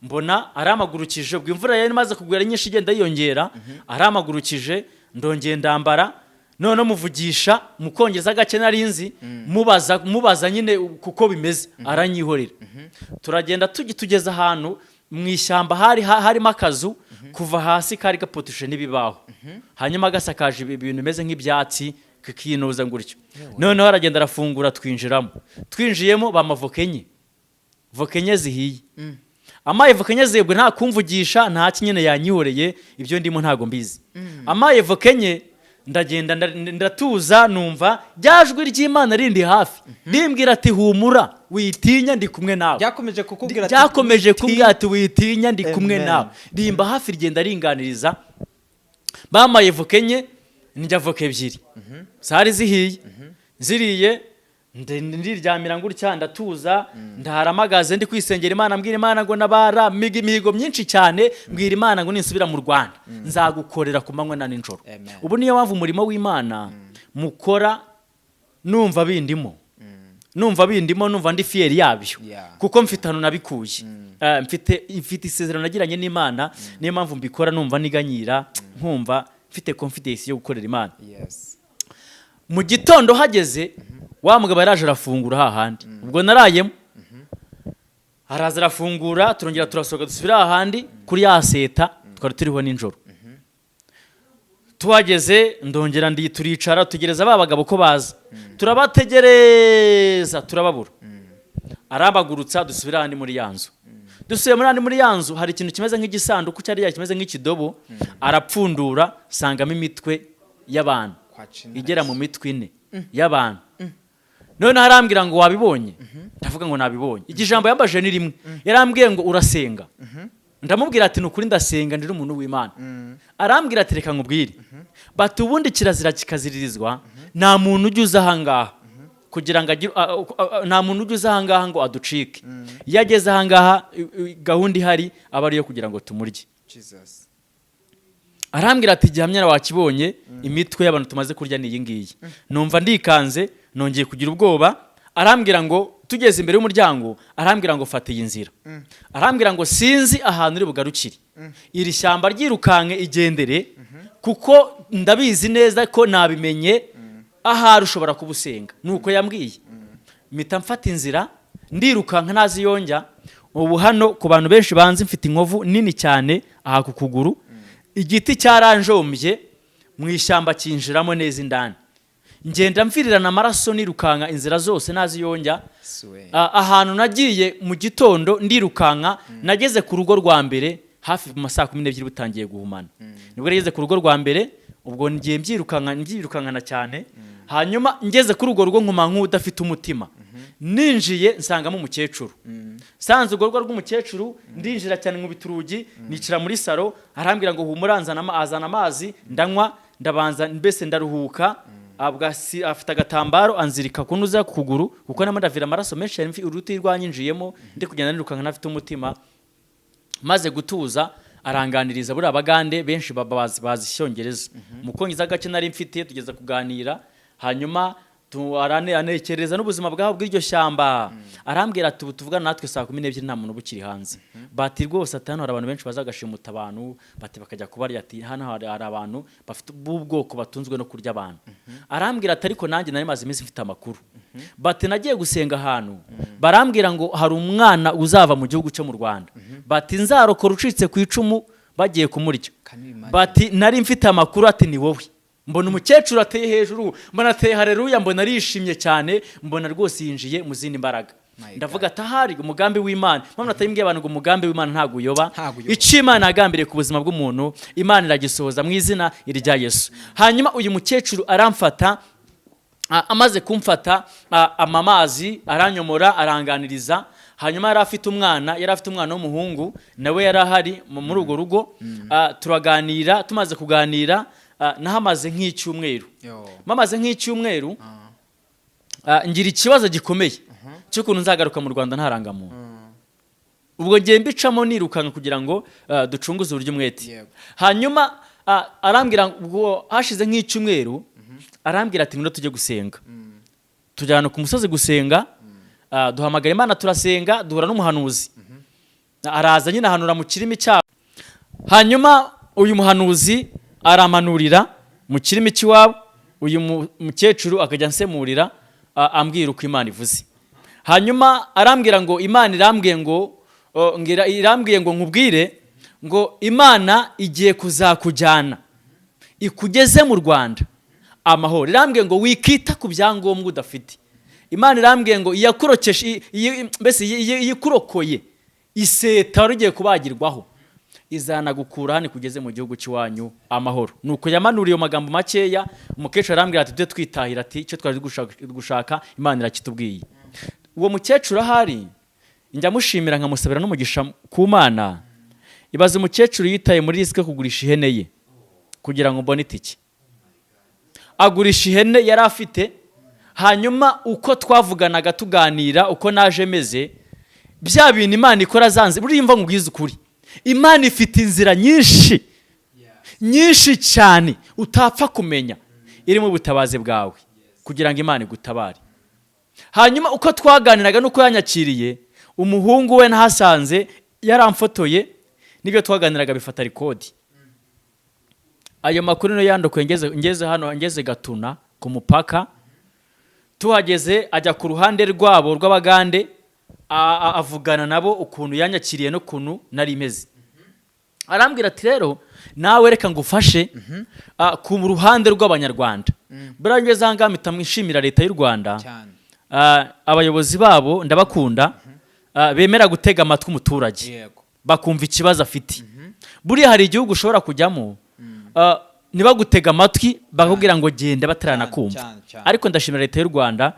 Mbona aramagurukije ubwo imvura yari imaze kugwira nyinshi igenda yiyongera, aramagurukije ndongeye ndambara none muvugisha mukongeza gake narinzi mubaza nyine kuko bimeze aranyihorera. Turagenda tugeza ahantu mu ishyamba harimo akazu kuva hasi kari gapotushe n'ibibaho, hanyuma gasakaje ibintu bimeze nk'ibyatsi kikinoza nguryo. None aragenda arafungura twinjiyemo bamavokenye vokenye zihiye. Amaye vokenye zebwe nta kumvugisha nta kinyene yanyihoreye, ibyo ndimo ntago mbizi. Amaye vokenye ndagenda ndatuza numva ryajwi ry'Imana rindi hafi rimbwira ati humura witinya ndi kumwe nawe. Byakomeje kumbwira ati witinya ndi kumwe nawe, rimba hafi rigenda ringaniriza. Bamaye vokenye njya voke ebyiri sari zihiye ziriye ndiryamira ngurya ndatuza ndaharamagaze ndi kwisengera Imana, mbwira Imana ngo nabara mihigo myinshi cyane, mbwira Imana ngo ninsubira mu Rwanda nzagukorera ku manywa na nijoro. Ubu niyo mpamvu umurimo w'Imana mukora numva bindimo numva ndi fier yabyo kuko mfite hano nabikuye. Mfite isezerano nagiranye n'Imana, niyo mpamvu mbikora numva niganyira nkumva mfite confidence yo gukorera Imana. Mu gitondo hageze wa mugabo yaraje arafungura hahandi, ubwo narayemo araza arafungura turongera turasohoka dusubira hahandi kuri ya seta twari turiho ninjoro. Tuhageze ndongera turicara tugereza babagabo ko baza, turabategereza turababura. Arabagurutsa dusubira handi muri yanzu. Dusuye muri yanzu hari ikintu kimeze nk'igisanduku cyari kimeze nk'ikidobo, arapfundura sangamo imitwe y'abantu igera mu mitwe 4 y'abantu. None harambwira ngo wabibonye, ndavuga ngo nabibonye. Igijambo yambaje ni rimwe, yarambwiye ngo urasenga. Ndamubwira ati nukuri ndasenga ndiri umuntu w'Imana. Arambwira ati reka nkubwire, bati ubundi kirazira kikaziririzwa nta muntu ujye ahangaha kugira ngo nta muntu ujye ahangaha ngo aducike. Yageze ahangaha gahunda ihari aba ariyo kugira ngo tumurye. Arambwira ati gihamya wakibonye imitwe y'abantu tumaze kurya ni iyi ngiyi. Numva ndikanze nongeye kugira ubwoba. Arambwira ngo tugeze imbere y'umuryango, arambwira ngo fata iyi nzira. Arambwira ngo sinzi ahantu uri bugarukire, iri shyamba ryirukanke igendere kuko ndabizi neza ko nabimenye ahari ushobora kubusenga. Nuko yambwiye mpita mfata inzira ndirukanka ntazi yonjya. Ubu hano ku bantu benshi banzi mfite inkovu nini cyane aha ku kuguru, igiti cyaranjombye mu ishyamba kinjiramo neza indani. Ngenda mfirirana amaraso nirukanka inzira zose nazi yonjya. Ahantu nagiye mu gitondo ndirukanka nageze ku rugo rwa mbere hafi mu masaa 12 butangiye guhumana. Nibwo yageze ku rugo rwa mbere, ubwo ngiye mbyirukankana cyane. hanyuma ngeze kuri urwo rugo nkuma nk'udafite umutima ninjiye nsangamo umukecuru sanze urwo rugo rw'umukecuru ndinjira cyane nkubita urugi nicara muri saro arambwira ngo humura azana amazi ndanywa ndabanza mbese ndaruhuka afite agatambaro anzirika kunuza ku kuguru kuko nama ndavira amaraso menshi cyane uruti rwanyinjiyemo ndi kugenda nirukanka ntafite umutima maze gutuza aranganiriza buri abagande benshi bazi icyongereza mukongiza gake nari mfite tugeza kuganira hanyuma anekereza n'ubuzima bwabo bw'iryo shyamba arambwira ati tuvugana natwe saa 12 nta muntu bukiri hanze bati rwose ati hano hari abantu benshi bazagashimuta abantu bati bakajya kubarya ati hano hari abantu bafite ubwoko batunzwe no kurya abantu arambwira ati ariko nanjye nari maze iminsi mfite amakuru bati nagiye gusenga ahantu barambwira ngo hari umwana uzava mu gihugu cyo mu Rwanda bati nzarokora ucitse ku icumu bagiye kumurya bati nari mfite amakuru ati ni wowe mbona umukecuru ateye hejuru mbona ateye haleluya mbona arishimye cyane mbona rwose yinjiye mu zindi mbaraga ndavuga atahari umugambi w'Imana mpamwe atayimbwiye abantu ngo umugambi w'Imana ntago uyoba icyo Imana yagambiriye ku buzima bw'umuntu Imana iragisohoza mu izina irya Yesu hanyuma uyu mukecuru aramfata amaze kumfata amamazi aranyomora aranganiriza hanyuma yari afite umwana w'umuhungu nawe yari ahari muri urwo rugo turaganira tumaze kuganira nahamaze nk'icyumweru mamaze nk'icyumweru ngira ikibazo gikomeye cyo kuntu nzagaruka mu Rwanda ntarangamuntu ubwo ngiye mbicamo nirukanka kugira ngo ducunguze uburyo umwete hanyuma arambwira ubwo hashize nk'icyumweru arambwira ati ngwino tujye gusenga tujyana ku musozi gusenga duhamagara Imana turasenga duhura n'umuhanuzi araza nyine ahanura mu kirimi cyabo hanyuma uyu muhanuzi aramanurira mu kirimi cy'iwabo uyu mukecuru akajya nsemurira ambwira uko Imana ivuze hanyuma arambwira ngo Imana irambwiye ngo nkubwire ngo Imana igiye kuzakujyana ikugeze mu Rwanda amahoro irambwiye ngo wikita ku byangombwa udafite Imana irambwiye ngo iyakurokeshe mbese yikurokoye iseta rugiye kubagirwaho izana gukura hano kugeze mu gihugu cy'iwanyu amahoro nuko yamanuriye magambo makeya umukecuru arambwira ati tujye twitahira ati icyo twari gushaka Imana irakitubwiye uwo mukecuru ahari njya mushimira nkamusabira n'umugisha ku Mana ibaze umukecuru yitaye muri risike kugurisha ihene ye kugira ngo mbone itike agurisha ihene yari afite hanyuma uko twavuganaga tuganira uko naje meze bya bintu Imana ikora zanze burimva ngubwiza ukuri Imana ifite inzira nyinshi cyane utapfa kumenya iri mu butabazi bwawe kugira ngo Imana igutabare hanyuma uko twaganiraga nuko yanyakiriye umuhungu we nahasanze yaramfotoye nibyo twaganiraga bifata record ayo makuru no yandokuye ngeze Gatuna ku mupaka tuhageze ajya ku ruhande rwabo rw'abagande avugana nabo ukuntu yanyakiriye no kuntu nari imeze arambwira ati rero nawe reka ngufashe ku ruhande rw'abanyarwanda burangeze hanga mitamwishimira leta y'u Rwanda abayobozi babo ndabakunda bemera gutega amatwi umuturage bakumva ikibazo afite buri hari igihugu ushobora kujyamo niba gutega amatwi bakubwira ngo genda batarana kumva ariko ndashimira leta y'u Rwanda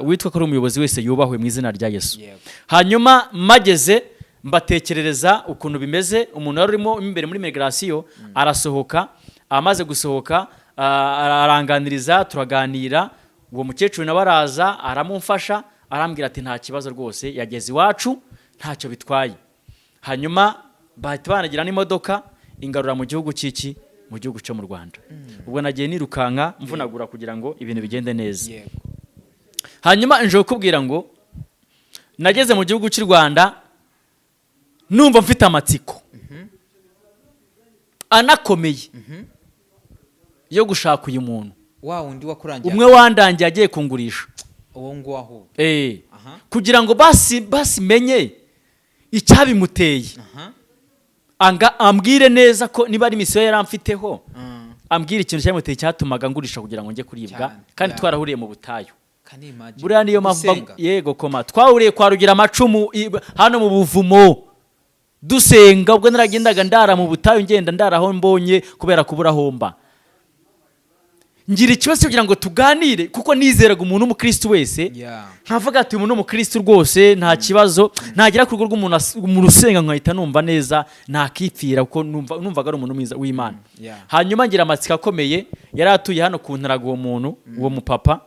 witwa ko ari umuyobozi wese yubahwe mu izina rya Yesu hanyuma mageze mbatekerereza ukuntu bimeze umuntu wari urimo imbere muri migration arasohoka amaze gusohoka aranganiriza turaganira uwo mukecuru nawe araza aramumfasha arambwira ati nta kibazo rwose yageze iwacu ntacyo bitwaye hanyuma bahita banagira n'imodoka ingarura mu gihugu cy'iki mu gihugu cyo mu Rwanda ubwo nagiye nirukanka mvunagura kugira ngo ibintu bigende neza hanyuma nje kubwira ngo nageze mu gihugu cy'u Rwanda numva mfite amatsiko anakomeye yo gushaka uyu muntu wundi wakurangiye umwe wandangiye agiye kungurisha uwo ngo aho kugira ngo basi menye icyabimuteye ambwire neza ko niba ari misiyo yaramfiteho ambwira ikintu cyamuteye cyatumaga ngurisha kugira ngo njye kuribwa kandi twarahuriye mu butayu buriya niyo mpamvu yego koma twahuriye kwa rugira amacumu hano mu buvumo dusenga ubwo naragendaga ndara mu butayu ngenda ndara aho mbonye kubera kubura homba ngira ikibazo kugira ngo tuganire kuko nizeraga umuntu w'umukristo wese nkavuga ati umuntu w'umukristo rwose nta kibazo ntagira ku rugo rw'umuntu mu rusenga nkahita numva neza ntakipfira kuko numvaga ari umuntu mwiza w'Imana. Hanyuma ngira amatsiko akomeye yari atuye hano ku ntaraga uwo muntu uwo mupapa.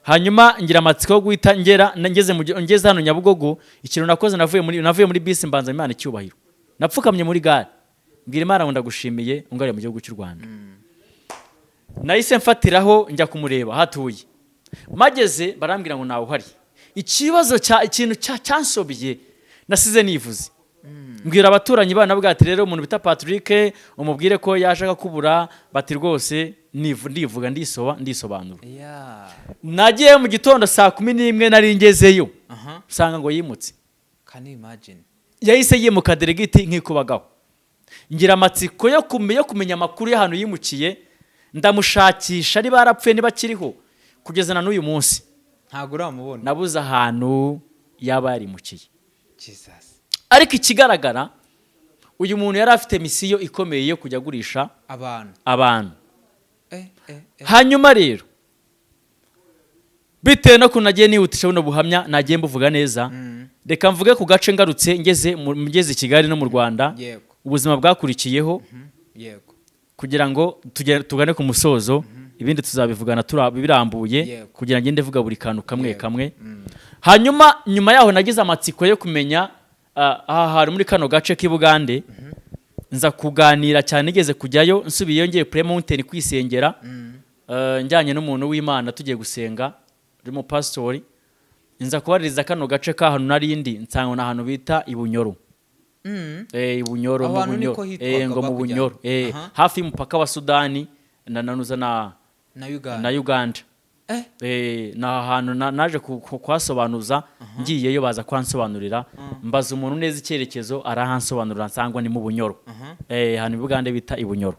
Hanyuma ngira amatsiko yo guhita ngeze hano Nyabugogo ikintu nakoze navuye muri bisi mbanza Imana icyubahiro napfukamye muri gare mbwira Imana ngo ndagushimiye ungariye mu gihugu cy'u Rwanda. Nahise mfatiraho njya kumureba hatuye mageze barambwira ngo nawe uhari ikibazo ikintu cyansobye nasize nivuze mbwira abaturanyi bana bwa ati rero umuntu bita Patrick umubwire ko yashaka kubura bati rwose ndivuga ndisobanura. Nagiye mu gitondo saa 11 nari ngezeyo sanga ngo yimutse. Can you imagine? Yahise yimuka delegiti nkikubagaho ngira amatsiko yo kumenya amakuru y'ahantu yimukiye ndamushakisha ari barapfuye niba kiriho kugeza na n'uyu munsi ntago uramubona nabuze ahantu yaba yarimukiye. Jesus. Ariko ikigaragara uyu muntu yari afite misiyo ikomeye yo kujya gurisha abantu. Hanyuma rero bitewe no kunagiye nihutisha buno buhamya nagiye mbuvuga neza reka mvuge ku gace ngarutse ngeze Kigali no mu Rwanda ubuzima bwakurikiyeho kugira ngo tugane ku musozo ibindi tuzabivugana birambuye kugira ngende vuga buri kantu kamwe. Hanyuma nyuma yaho nagize amatsiko yo kumenya aha hari muri kano gace k'Ibugande nza kuganira cyane nigeze kujyayo nsubiyeyo ngiye Pre Mountain kwisengera njyanye n'umuntu w'Imana tugiye gusenga urimo pastori nza kubaririza kano gace ka hano narindi nsanga na hano bita Ibunyoro. Ibunyoro ngo mu Bunyoro hafi y'umupaka wa Sudani nanuza na Uganda. Na hantu naje kwasobanuza ngiyeyo baza kwansobanurira mbaza umuntu neza icyerekezo arahansobanurira nsangwa ni mu Bunyoro. Hano Ibugande bita Ibunyoro.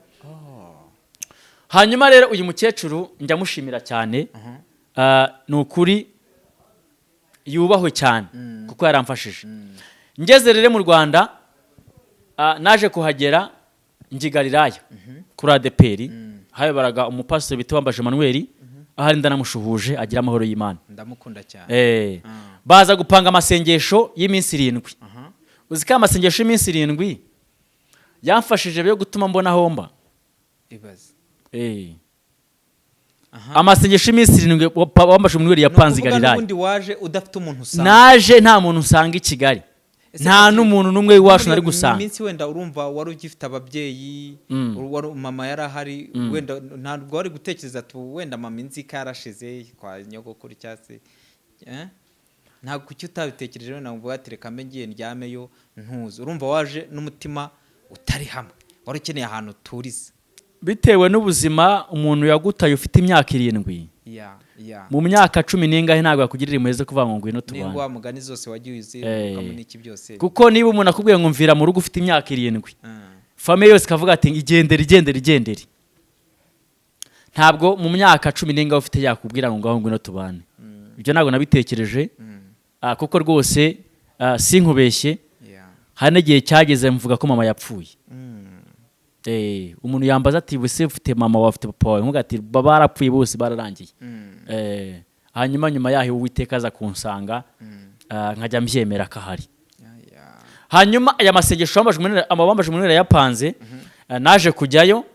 Hanyuma rero uyu mukecuru njya mushimira cyane nukuri yubahwe cyane kuko yaramfashije. Ngeze rero mu Rwanda naje kuhagera ngigariraya kuri ADPR hayobaraga umupasiteri bita wambaje Emmanuel ahari ndanamushuhuje agira amahoro y'Imana ndamukunda cyane. Baza gupanga amasengesho y'iminsi 7 uzika amasengesho y'iminsi 7 yamfashije byo gutuma mbona homba ibaze. Amasengesho y'iminsi 7 wambaje Emmanuel yapanze Galilaya ubundi waje udafite umuntu usanga naje nta muntu usanga i Kigali nta n'umuntu numwe iwacu nari gusanga. Iminsi wenda urumva wari ugifite ababyeyi wari mama yarahari wenda ntabwo wari gutekereza ati wenda mama inzika yarashize kwa nyogokuru cyase ntabwo kuki utabitekereje wenda ngo batereka ngiye ndyameyo ntuzo urumva waje n'umutima utari hamwe wari ukeneye ahantu turize bitewe n'ubuzima umuntu yagutaye ufite imyaka 7 mu myaka 10 n'ingahe ntabwo yakugirira impuhwe kuvuga ngo ngwino tubane n'ingwa mugani zose wagiye uziruka n'iki byose kuko niba umuntu akubwiye ngo mvira mu rugo ufite imyaka 7 famille yose kavuga ati igendere ntabwo mu myaka 10 n'ingahe ufite yakubwira ngo ngaho ngwino tubane. Ibyo ntabwo nabitekereje kuko rwose sinkubeshye hari n'igihe cyageze mvuga ko mama yapfuye. Umuntu yambaza ati wese ufite mama wafite papa wawe nkuga ati baba barapfuye bose bararangiye. Hanyuma nyuma yaho Uwiteka aza kunsanga nkajya mbyemera kahari. Hanyuma aya masengesho amabambaje Emmanuel yapanze naje kujyayo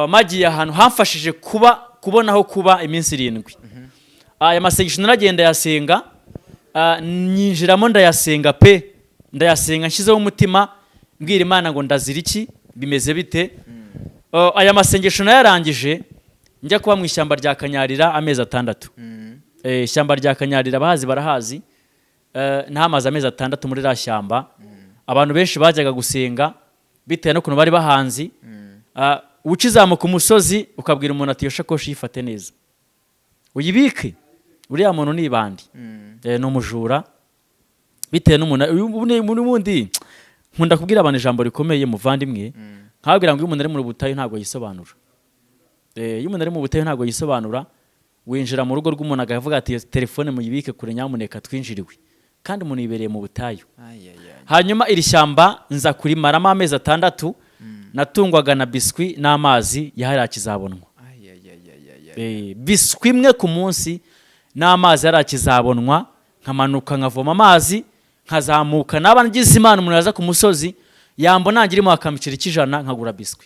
magiye ahantu hamfashije kubonaho kuba iminsi 7. Aya masengesho naragenda yasenga nyinjiramo ndayasenga ndayasenga nshizeho umutima mbwira Imana ngo ndazira iki bimeze bite. Aya masengesho nayarangije njya kuba mu ishyamba rya Kanyarira amezi 6. Ishyamba rya Kanyarira bahazi barahazi ntamaze amezi 6 muri rashyamba. Abantu benshi bajyaga gusenga bitewe no kuno bari bahanzi. Ucizamuka umusozi ukabwira umuntu ati yoshakoshi yifate neza uyibike uriya muntu ni bandi no mujura bitewe n'umuntu ubundi nkunda kubwira abantu ijambo rikomeye muvandimwe nkabwira ngo iyo umuntu ari mu butayu ntabwo yisobanura. Iyo umuntu ari mu butayu ntabwo yisobanura winjira mu rugo rw'umuntu akavuga ati telefone muyibike kure nyamuneka twinjiriwe kandi umuntu yibereye mu butayu. Hanyuma iri shyamba nza kurimaramo amezi 6 natungwaga na biswi n'amazi yahari akizabonwa. biswi imwe ku munsi n'amazi yarakizabonwa nkamanuka nkavoma amazi nkazamuka naba ngize Imana umuntu yaza ku musozi yambona ngirimo akamicira kijana nkagura biswi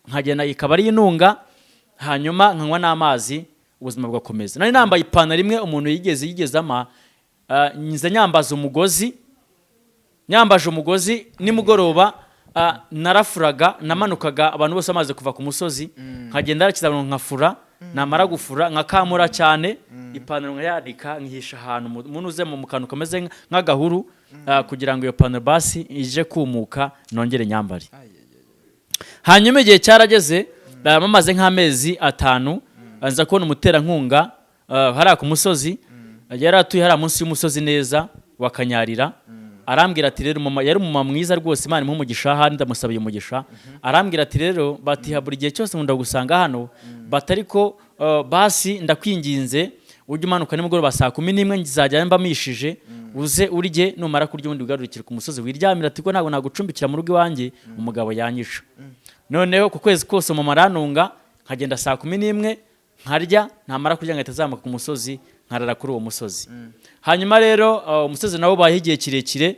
nkagenda ikaba ari inunga hanyuma nkanywa n'amazi ubuzima bwakomeza. Nari nambaye ipantaro imwe umuntu yigezama nyiza nyambaza umugozi nimugoroba narafuraga namanukaga abantu bose amaze kuva ku musozi nkagenda arakizabona nkafura namara gufura nkakamura cyane ipantaro nkayandika nkihisha ahantu umuntu uze mu kantu kameze nk'agahuru kugira ngo iyo pantaro basi ije kumuka nongere nyambare. Hanyuma igihe cyarageze bamaze nk'amezi 5 nza kubona umuterankunga hari ku musozi yari atuye hari munsi y'umusozi neza wa Kanyarira. Arambwira ati rero mama yari umuma mwiza rwose Imana imuha umugisha handi ndamusabiye umugisha. Arambwira ati rero bati haburi gihe cyose nkunda gusanga hano batariko basi ndakwinginze ujye umanuka nimugoroba saa 11 ngizajya mbamishije uze urye numara kurya ubundi ugarurikira ku musozi wiryamira ati ko ntabwo nagucumbikira mu rugo iwanjye umugabo yanyisha. Noneho ku kwezi kose mama arantunga nkagenda saa 11 nkarya ntamara kurya ngahita zamuka ku musozi nkarara kuri uwo musozi. Hanyuma rero umusozi nawo bahigiye kirekire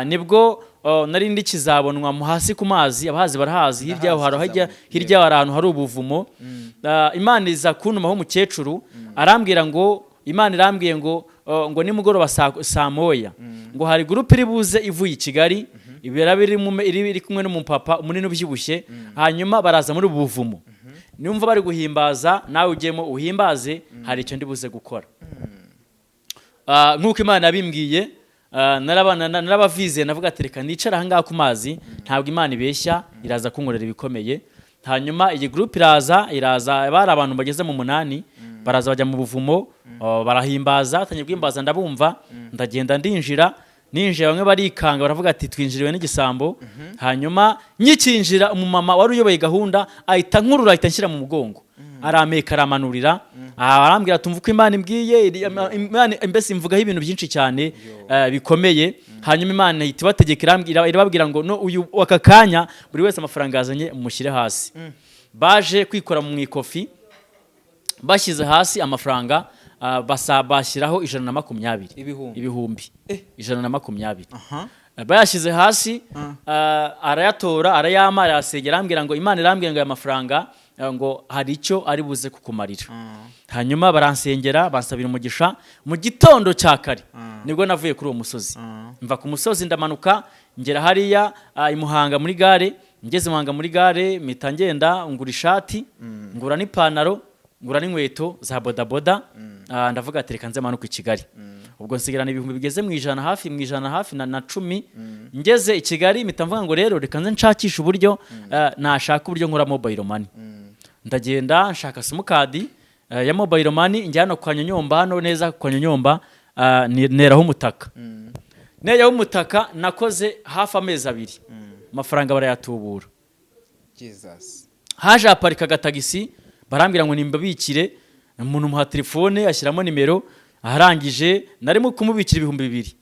nibwo nari ndi kizabonwa mu hasi ku mazi abahazi barahazi hirya hari ahantu hari ubuvumo. Imana iza kuntumaho umukecuru arambwira ngo Imana irambwiye ngo nimugoroba saa moya ngo hari groupe iri buze ivuye i Kigali iri kumwe n'umupapa munini ubyibushye hanyuma baraza muri ubuvumo numva bari guhimbaza nawe ugemo uhimbaze hari icyo ndi buze gukora. Nkuko Imana yabimbwiye narabavize navuga ati reka nicara aha ngaha ku mazi ntabwo Imana ibeshya iraza kunkorera ibikomeye. Hanyuma iyi groupe iraza bari abantu bageze mu 8 baraza bajya mu buvumo barahimbaza tanye bwimbaza ndabumva ndagenda ndinjira bamwe barikanga baravuga ati twinjiriwe n'igisambo. Hanyuma nyikinjira umumama wari uyoboye gahunda ahita nkurura ahita nshyira mu mugongo arameka aramanurira arambwira tumva ko Imana imbwiye Imana mbese imvugaho ibintu byinshi cyane bikomeye. Hanyuma Imana ihita bategeka irababwira ngo no uyu wakakanya buri wese amafaranga yazanye mushyire hasi. Baje kwikora mu ikofi bashyize hasi amafaranga bashyiraho 120 ibihumbi 120 bayashyize hasi arayatora arayama arasengera arambwira ngo Imana irambwira ngo aya mafaranga ngo hari icyo ari buze kukumarira. Hanyuma baransengera bansabira umugisha mu gitondo cya kare nibwo navuye kuri uwo musozi mva ku musozi ndamanuka ngera hariya imuhanga muri gare. Ngeze muhanga muri gare mpita ngenda ngura ishati ngura n'ipantaro ngura n'inkweto za bodaboda ndavuga ati reka nze manuka i Kigali. Ubwo nsigarana ibihumbi bigeze mu ijana hafi na 10 ngeze i Kigali mpita mvuga ngo rero reka nze nshakisha uburyo nashaka uburyo nkora mobile money. Ndagenda nshaka simukadi ya mobile money njyana kwa Nyonyomba hano neza kwa Nyonyomba neraho umutaka. Neyaho umutaka nakoze hafi amezi 2 amafaranga barayatubura. Jesus. Haje aparika gatagisi barambwira ngo nimbabikire umuntu muha telefone ashyiramo nimero arangije narimo kumubikira 2,000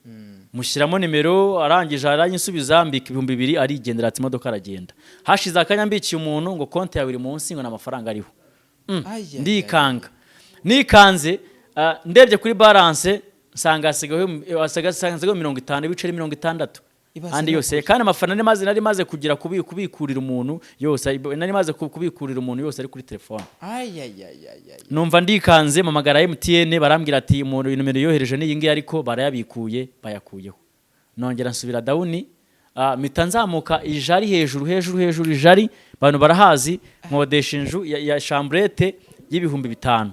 mushyiramo nimero arangije aranyisubiza mbika 2,000 arigendera ati imodoka aragenda. Hashize akanya mbikiye umuntu ngo konti ya buri munsi ngo n'amafaranga ariho. Ndikanga nikanze ndebye kuri balance nsanga asigaye 50 ibiceri 60 andi yose kandi amafaranga nari maze kugira kubikurira umuntu yose nari maze kubikurira umuntu yose ari kuri telefone. Numva ndikanze mamagara MTN barambwira ati umuntu numero yohereje ni yingi ariko barayabikuye bayakuyeho. Nongera nsubira dawuni mitanzamuka ijari hejuru ijari bantu barahazi nkodesha inju ya chambrette y'ibihumbi 5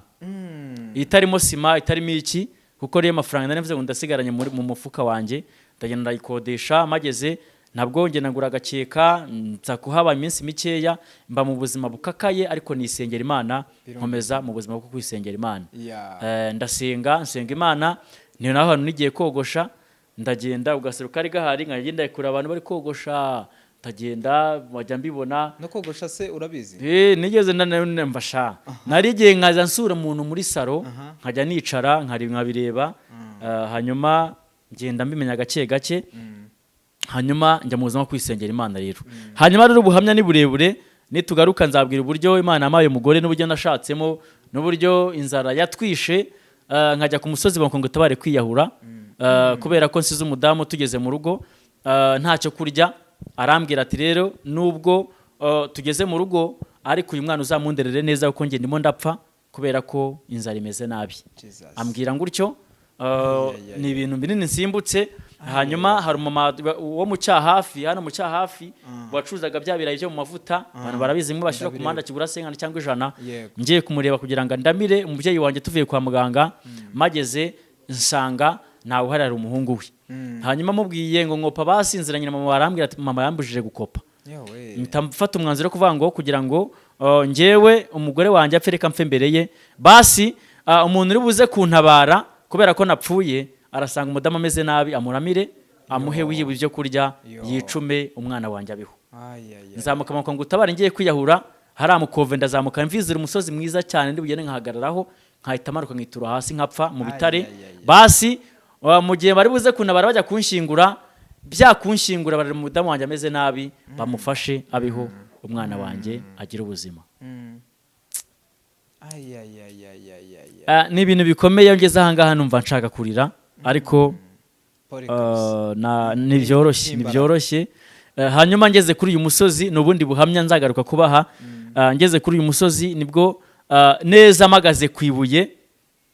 itarimo sima itarimo iki kuko rero amafaranga nari mvuze ngo ndasigaranye mu mufuka wanje ndagenda ndayikodesha mageze nabwo nge nagura agakeka nza kuhaba iminsi mikeya mba mu buzima bukakaye ariko nisengera Imana nkomeza mu buzima bwo kwisengera Imana. Nsenga Imana niyo naho hano nigiye kogosha ndagenda ugaseruka ari gahari nkagenda kure abantu bari kogosha tagenda wajya mbibona no kogosha se urabizi nigeze mbasha narigiye nkaza nsura umuntu muri salo nkajya nicara nkabireba hanyuma ngenda mbimenya gake hanyuma njya mu buzima kwisengera Imana rero. Hanyuma rero ubuhamya ni burebure nitugaruka nzabwira uburyo Imana amaye umugore n'uburyo nashatsemo n'uburyo inzara yatwishe nkajya ku musozi ngo tabare kwiyahura kubera ko nsize umudamu tugeze mu rugo ntacyo kurya. Arambwira ati rero nubwo tugeze mu rugo ariko uyu mwana uzamunderere neza kuko nge ndimo ndapfa kubera ko inzara imeze nabi. Ambwira ngutyo ni ibintu binini nsimbutse. Hanyuma hari umama wo mu cyahafi, hano mu cyahafi wacuzaga bya birayi byo mu mavuta, abantu barabizi mwe bashira ku manda kigura 50 cyangwa 100. Ngiye kumureba kugira ngo ndamire umubyeyi wanjye tuvuye kwa muganga, mageze nsanga nawe hari umuhungu we. Hanyuma mubwiye ngo ngopa basinziranye na mama, barambwira ati mama yambujije gukopa. Mfata umwanzuro kuvuga ngo kugira ngo ngewe umugore wanjye apfereka mfe mbere ye, basi umuntu uri buze kuntabara kubera ko napfuye arasanga umudamu ameze nabi, amuramire amuhe wiye ibyo kurya yicume umwana wanjye abiho. Nzamuka ngo utabare ngiye kwiyahura, haramukove ndazamuka mvizira umusozi mwiza cyane ndi bugende nkahagararaho, nkahita maruka nkitura hasi nkapfa mu bitare. Basi mu gihe bari buze kuntabara bajya kunshingura, byakunshingura bari umudamu wanjye ameze nabi, bamufashe abiho umwana wanjye agira ubuzima. Ni ibintu bikomeye ngeze aha ngaha numva nshaka kurira, ariko ntibyoroshye. Hanyuma ngeze kuri uyu musozi, n'ubundi buhamya nzagaruka kubaha. Ngeze kuri uyu musozi nibwo neza mpagaze ku ibuye,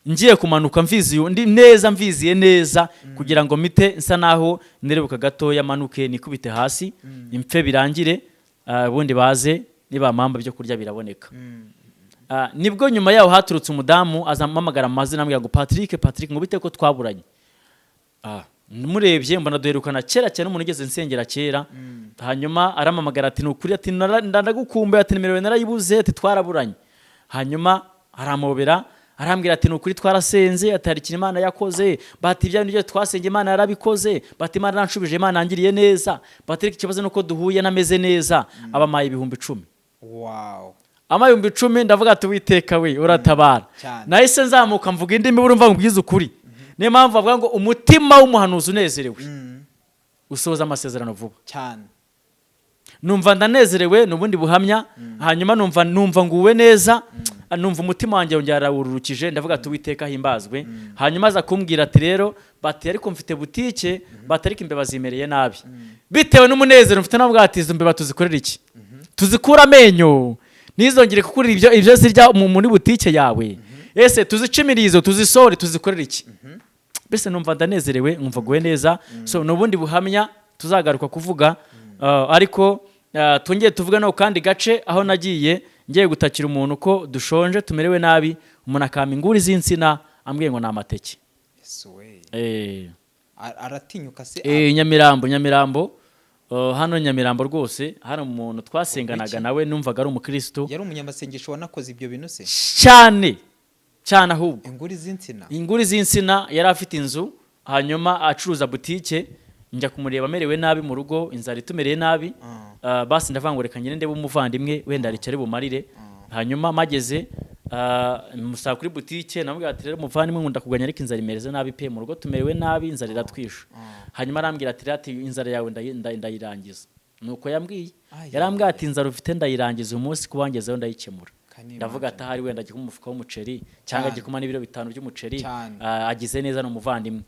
ngiye kumanuka mviziye neza kugira ngo mite nsa naho nerebuka gatoya manuke nikubite hasi impfe birangire, ubundi baze nibamamba byo kurya biraboneka. Nibwo nyuma yaho haturutse umudamu azampamagara amazina ambwira ngo Patrick ngo bite ko twaburanye. Murebye mbona duherukana kera cyane, umuntu ugeze nsengera kera. Hanyuma aramamagara ati nukuri, ati ndagukumbuye, ati nimero narayibuze, ati twaraburanye. Hanyuma aramobera arambwira ati nukuri twarasenze, ati hari ikintu Imana yakoze, bati ibya bintu twasenge Imana yarabikoze, bati Imana nanshubije, Imana yangiriye neza, Patrick ikibazo nuko duhuye nameze neza. Abamaye 10,000. Wow. Amaye 10,000 ndavuga ati Uwiteka we uratabara. Nahise nzamuka mvuga indimi urumva ngubwiza ukuri. Niyo mpamvu avuga ngo umutima w'umuhanuzi unezerewe usoza amasezerano vuba cyane. Numva ndanezerewe n'ubundi buhamya. Hanyuma numva nguwe neza, numva umutima wanjye yongera ururukije, ndavuga ati Uwiteka himbazwe. Hanyuma aza kumbwira ati rero bati ariko mfite butike, batarika imbeba zimereye nabi. Bitewe n'umunezero mfite navuga ati izo mbeba tuzikorera iki? Tuzikura amenyo nizongere kukurira ibyo zirya muri butike yawe. Ese tuzicimirizo, tuzisore, tuzikorera iki? Bese numva ndanezerewe, nkumva guwe neza. So n'ubundi buhamya tuzagaruka kuvuga, ariko twongeye tuvuga no kandi gace aho nagiye ngiye gutakira umuntu ko dushonje tumerewe nabi, umuntu akama inguri z'insina ambwiye ngo namateke. Aratinyuka se? Nyamirambo. Hano Nyamirambo rwose hari umuntu twasenganaga nawe, numvaga ari umukristo. Yari umunyamasengesho wanakoze ibyo bintu se? Cyane ahubwo. Inguri z'insina yari afite inzu, hanyuma acuruza butike. Njya kumureba amerewe nabi mu rugo, inzara itumereye nabi. Basi ndavuga ngo reka ngende ndebe umuvandimwe wenda aricare bumarire. Hanyuma mageze musaba kuri butike, namubwira ati rero umuvandimwe nkunda kuganya ariko inzara imereze nabi pe, mu rugo tumerewe nabi, inzara iratwisha. Hanyuma arambwira ati inzara yawe ndayirangiza. Nuko yambwiye, yarambwira ati inzara ufite ndayirangiza umunsi kubangezeho ndayikemura. Ndavuga ati ahari wenda agikuma umufuka w'umuceri cyangwa agikuma n'ibiro 5 by'umuceri, agize neza n'umuvandimwe.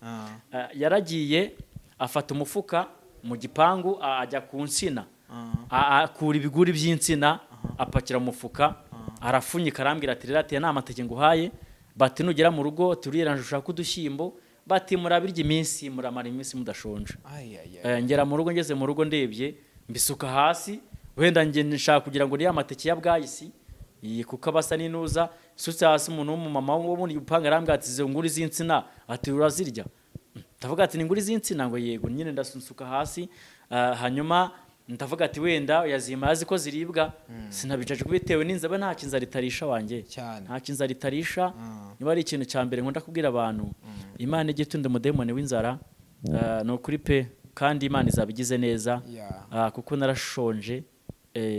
Yaragiye afata umufuka mu gipangu, ajya ku nsina, akura ibiguri by'insina, apakira umufuka, arafunyika. Arambwira ati rero ati nta mateke nguhaye, bati nugera mu rugo turiranje ushaka udushyimbo, bati murabirya iminsi, muramara iminsi mudashonje. Ngera mu rugo, ngeze mu rugo ndebye mbisuka hasi, wenda nge nshaka kugira ngo niya mateke ya bwayisi kuko abasa n'inuza, sutse hasi umuntu w'umumama wo muri upanga arambwira ati izo nguri z'insina ati urazirya. Ndavuga ati ni nguri z'insina, ngo yego. Nyine ndasunsuka hasi. Hanyuma ndavuga ati wenda yazima azi ko ziribwa, sinabicaje kubitewe n'inzaba nta kinzara itarisha wanjye, nta kinzara itarisha. Niba ari ikintu cya mbere nkunda kubwira abantu, Imana ijye itunda umudemoni w'inzara, no kuri pe, kandi Imana izabigize neza, kuko narashonje.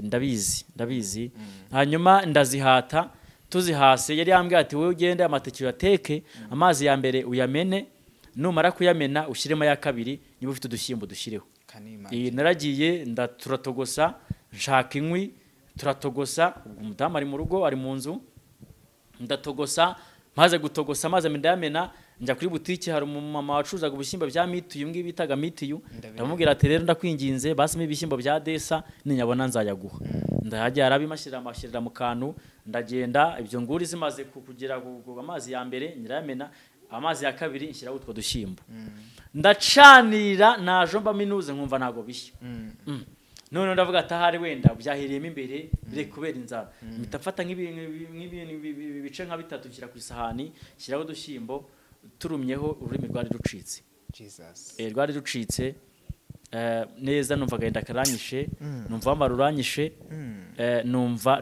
Ndabizi. Hanyuma ndazihata, tuzihase yari yambwiye ati wowe ugende amateke uyateke, amazi ya mbere uyamene, numara kuyamena ushyiremo ya kabiri, niba ufite udushyimbo dushireho. Naragiye turatogosa, nshaka inkwi, turatogosa. Umudamu ari mu rugo, ari mu nzu, ndatogosa maze gutogosa maze ndayamena njya kuri butike hari umumama wacuzaga ubushyimbo bya mituyu ngibi bitaga mituyu ndamubwira ati rero ndakwinginze basime ibishyimbo bya desa ninyabona nzayaguha ndahajya arabimashyirira mu kantu ndagenda ibyo nguri zimaze kugira amazi ya mbere nyirayamena amazi ya kabiri nshyiraho utwo dushyimbo ndacanira najomba minuze nkumva nago bishya none ndavuga ati ahari wenda byahiriyemo imbere bire kubera inzara mitafata nk'ibintu bice nka bitatu nshyira ku isahani shyiraho dushyimbo turumyeho ururimi rwari rucitse Jesus rwari rucitse neza numva gahenda karanyishe numva amaruranyishe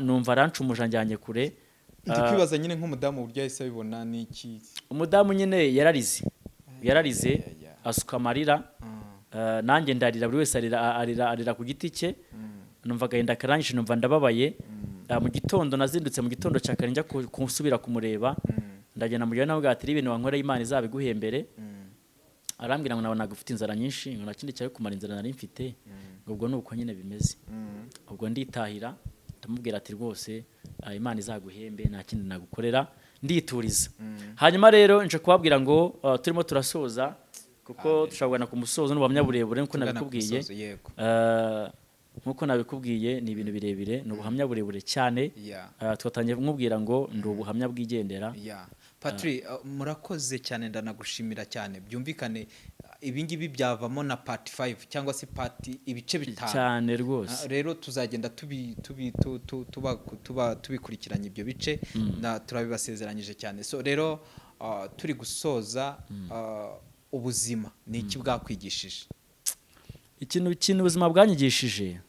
numva rancumuje njyanye kure ndikwibaza nyine nk'umudamu buryo yahise abibona n'iki umudamu nyine yararize asuka amarira nanjye ndarira buri wese arira ku giti cye numva gahenda karanyishe numva ndababaye mu gitondo nazindutse mu gitondo cya kare njya kusubira kumureba ndagenda mu gihe nawe gatiri ibintu wankoreye Imana izabiguhembere arambwira ngo nabonaga ufite inzara nyinshi ngo nakindi cyawe kumara inzara nari mfite ubwo nuko nyine bimeze ubwo nditahira ndamubwira ati rwose Imana izaguhembe nta kindi nagukorera ndituriza hanyuma rero nje kubabwira ngo turimo turasoza kuko tushobora ku musozo n'ubuhamya burebure nkuko nabikubwiye nkuko nabikubwiye ni ibintu birebire ni ubuhamya burebure cyane twatangiye kumubwira ngo ndi ubuhamya bwigendera Patri murakoze cyane ndanagushimira cyane byumvikane ibingibi byavamo na part 5 cyangwa se part ibice bitanu cyane rwose rero tuzagenda tubikurikiranye ibyo bice turabibasezeranyije cyane so rero turi gusoza ubuzima ni iki bwakwigishije ikintu ubuzima bwanyigishije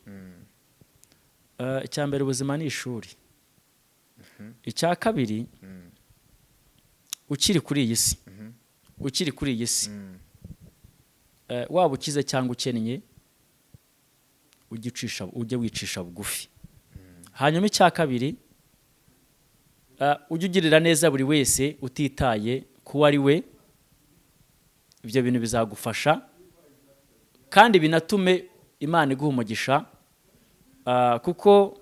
icya mbere ubuzima ni ishuri icya kabiri ukiri kuri iyi si waba ukize cyangwa ukennye ujye wicisha bugufi hanyuma icya kabiri ujye ugirira neza buri wese utitaye kuwo ari we ibyo bintu bizagufasha kandi binatume Imana iguha umugisha kuko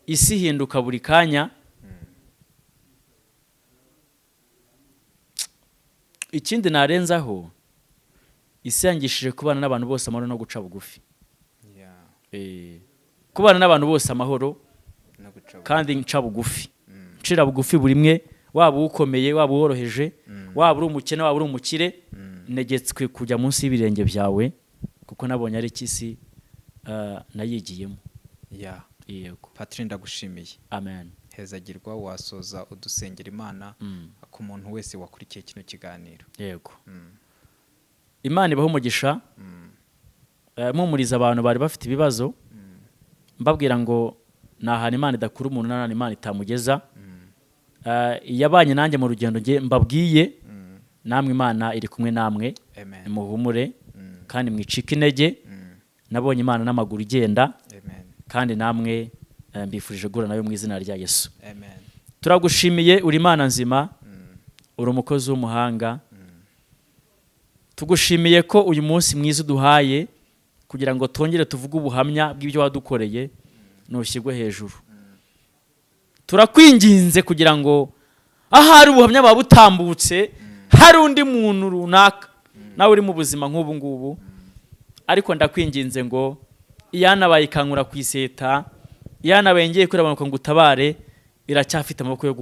isi hinduka buri kanya ikindi narenzaho isi yangishije kubana n'abantu bose amahoro no guca bugufi kubana n'abantu bose amahoro kandi nca bugufi ncira bugufi buri mwe waba ukomeye waba woroheje waba uri umukene waba uri umukire negetswe kujya munsi y'ibirenge byawe kuko nabonye ari kisi nayigiyemo yego Patri ndagushimiye amen hezagirwa wasoza udusengera Imana ku muntu wese wakurikiye kino kiganiro yego Imana ibaho umugisha mumuriza abantu bari bafite ibibazo mbabwira ngo nahana Imana idakura umuntu nana Imana itamugeza yabanye nanjye mu rugendo nge mbabwiye namwe Imana iri kumwe namwe muhumure kandi mwicika intege nabonye Imana n'amaguru igenda kandi namwe mbifurije gura nayo mu izina rya Yesu turagushimiye uri Imana nzima uri umukozi w'umuhanga tugushimiye ko uyu munsi mwiza uduhaye kugira ngo tongere tuvuge ubuhamya bw'ibyo wadukoreye nushyirwe hejuru turakwinginze kugira ngo ahari ubuhamya baba butambutse hari undi muntu runaka nawe uri mu buzima nk'ubu ngubu ariko ndakwinginze ngo iyanabaye ikankura ku iseta iyanabaye ngiye kureba ngo utabare iracyafite amaboko yo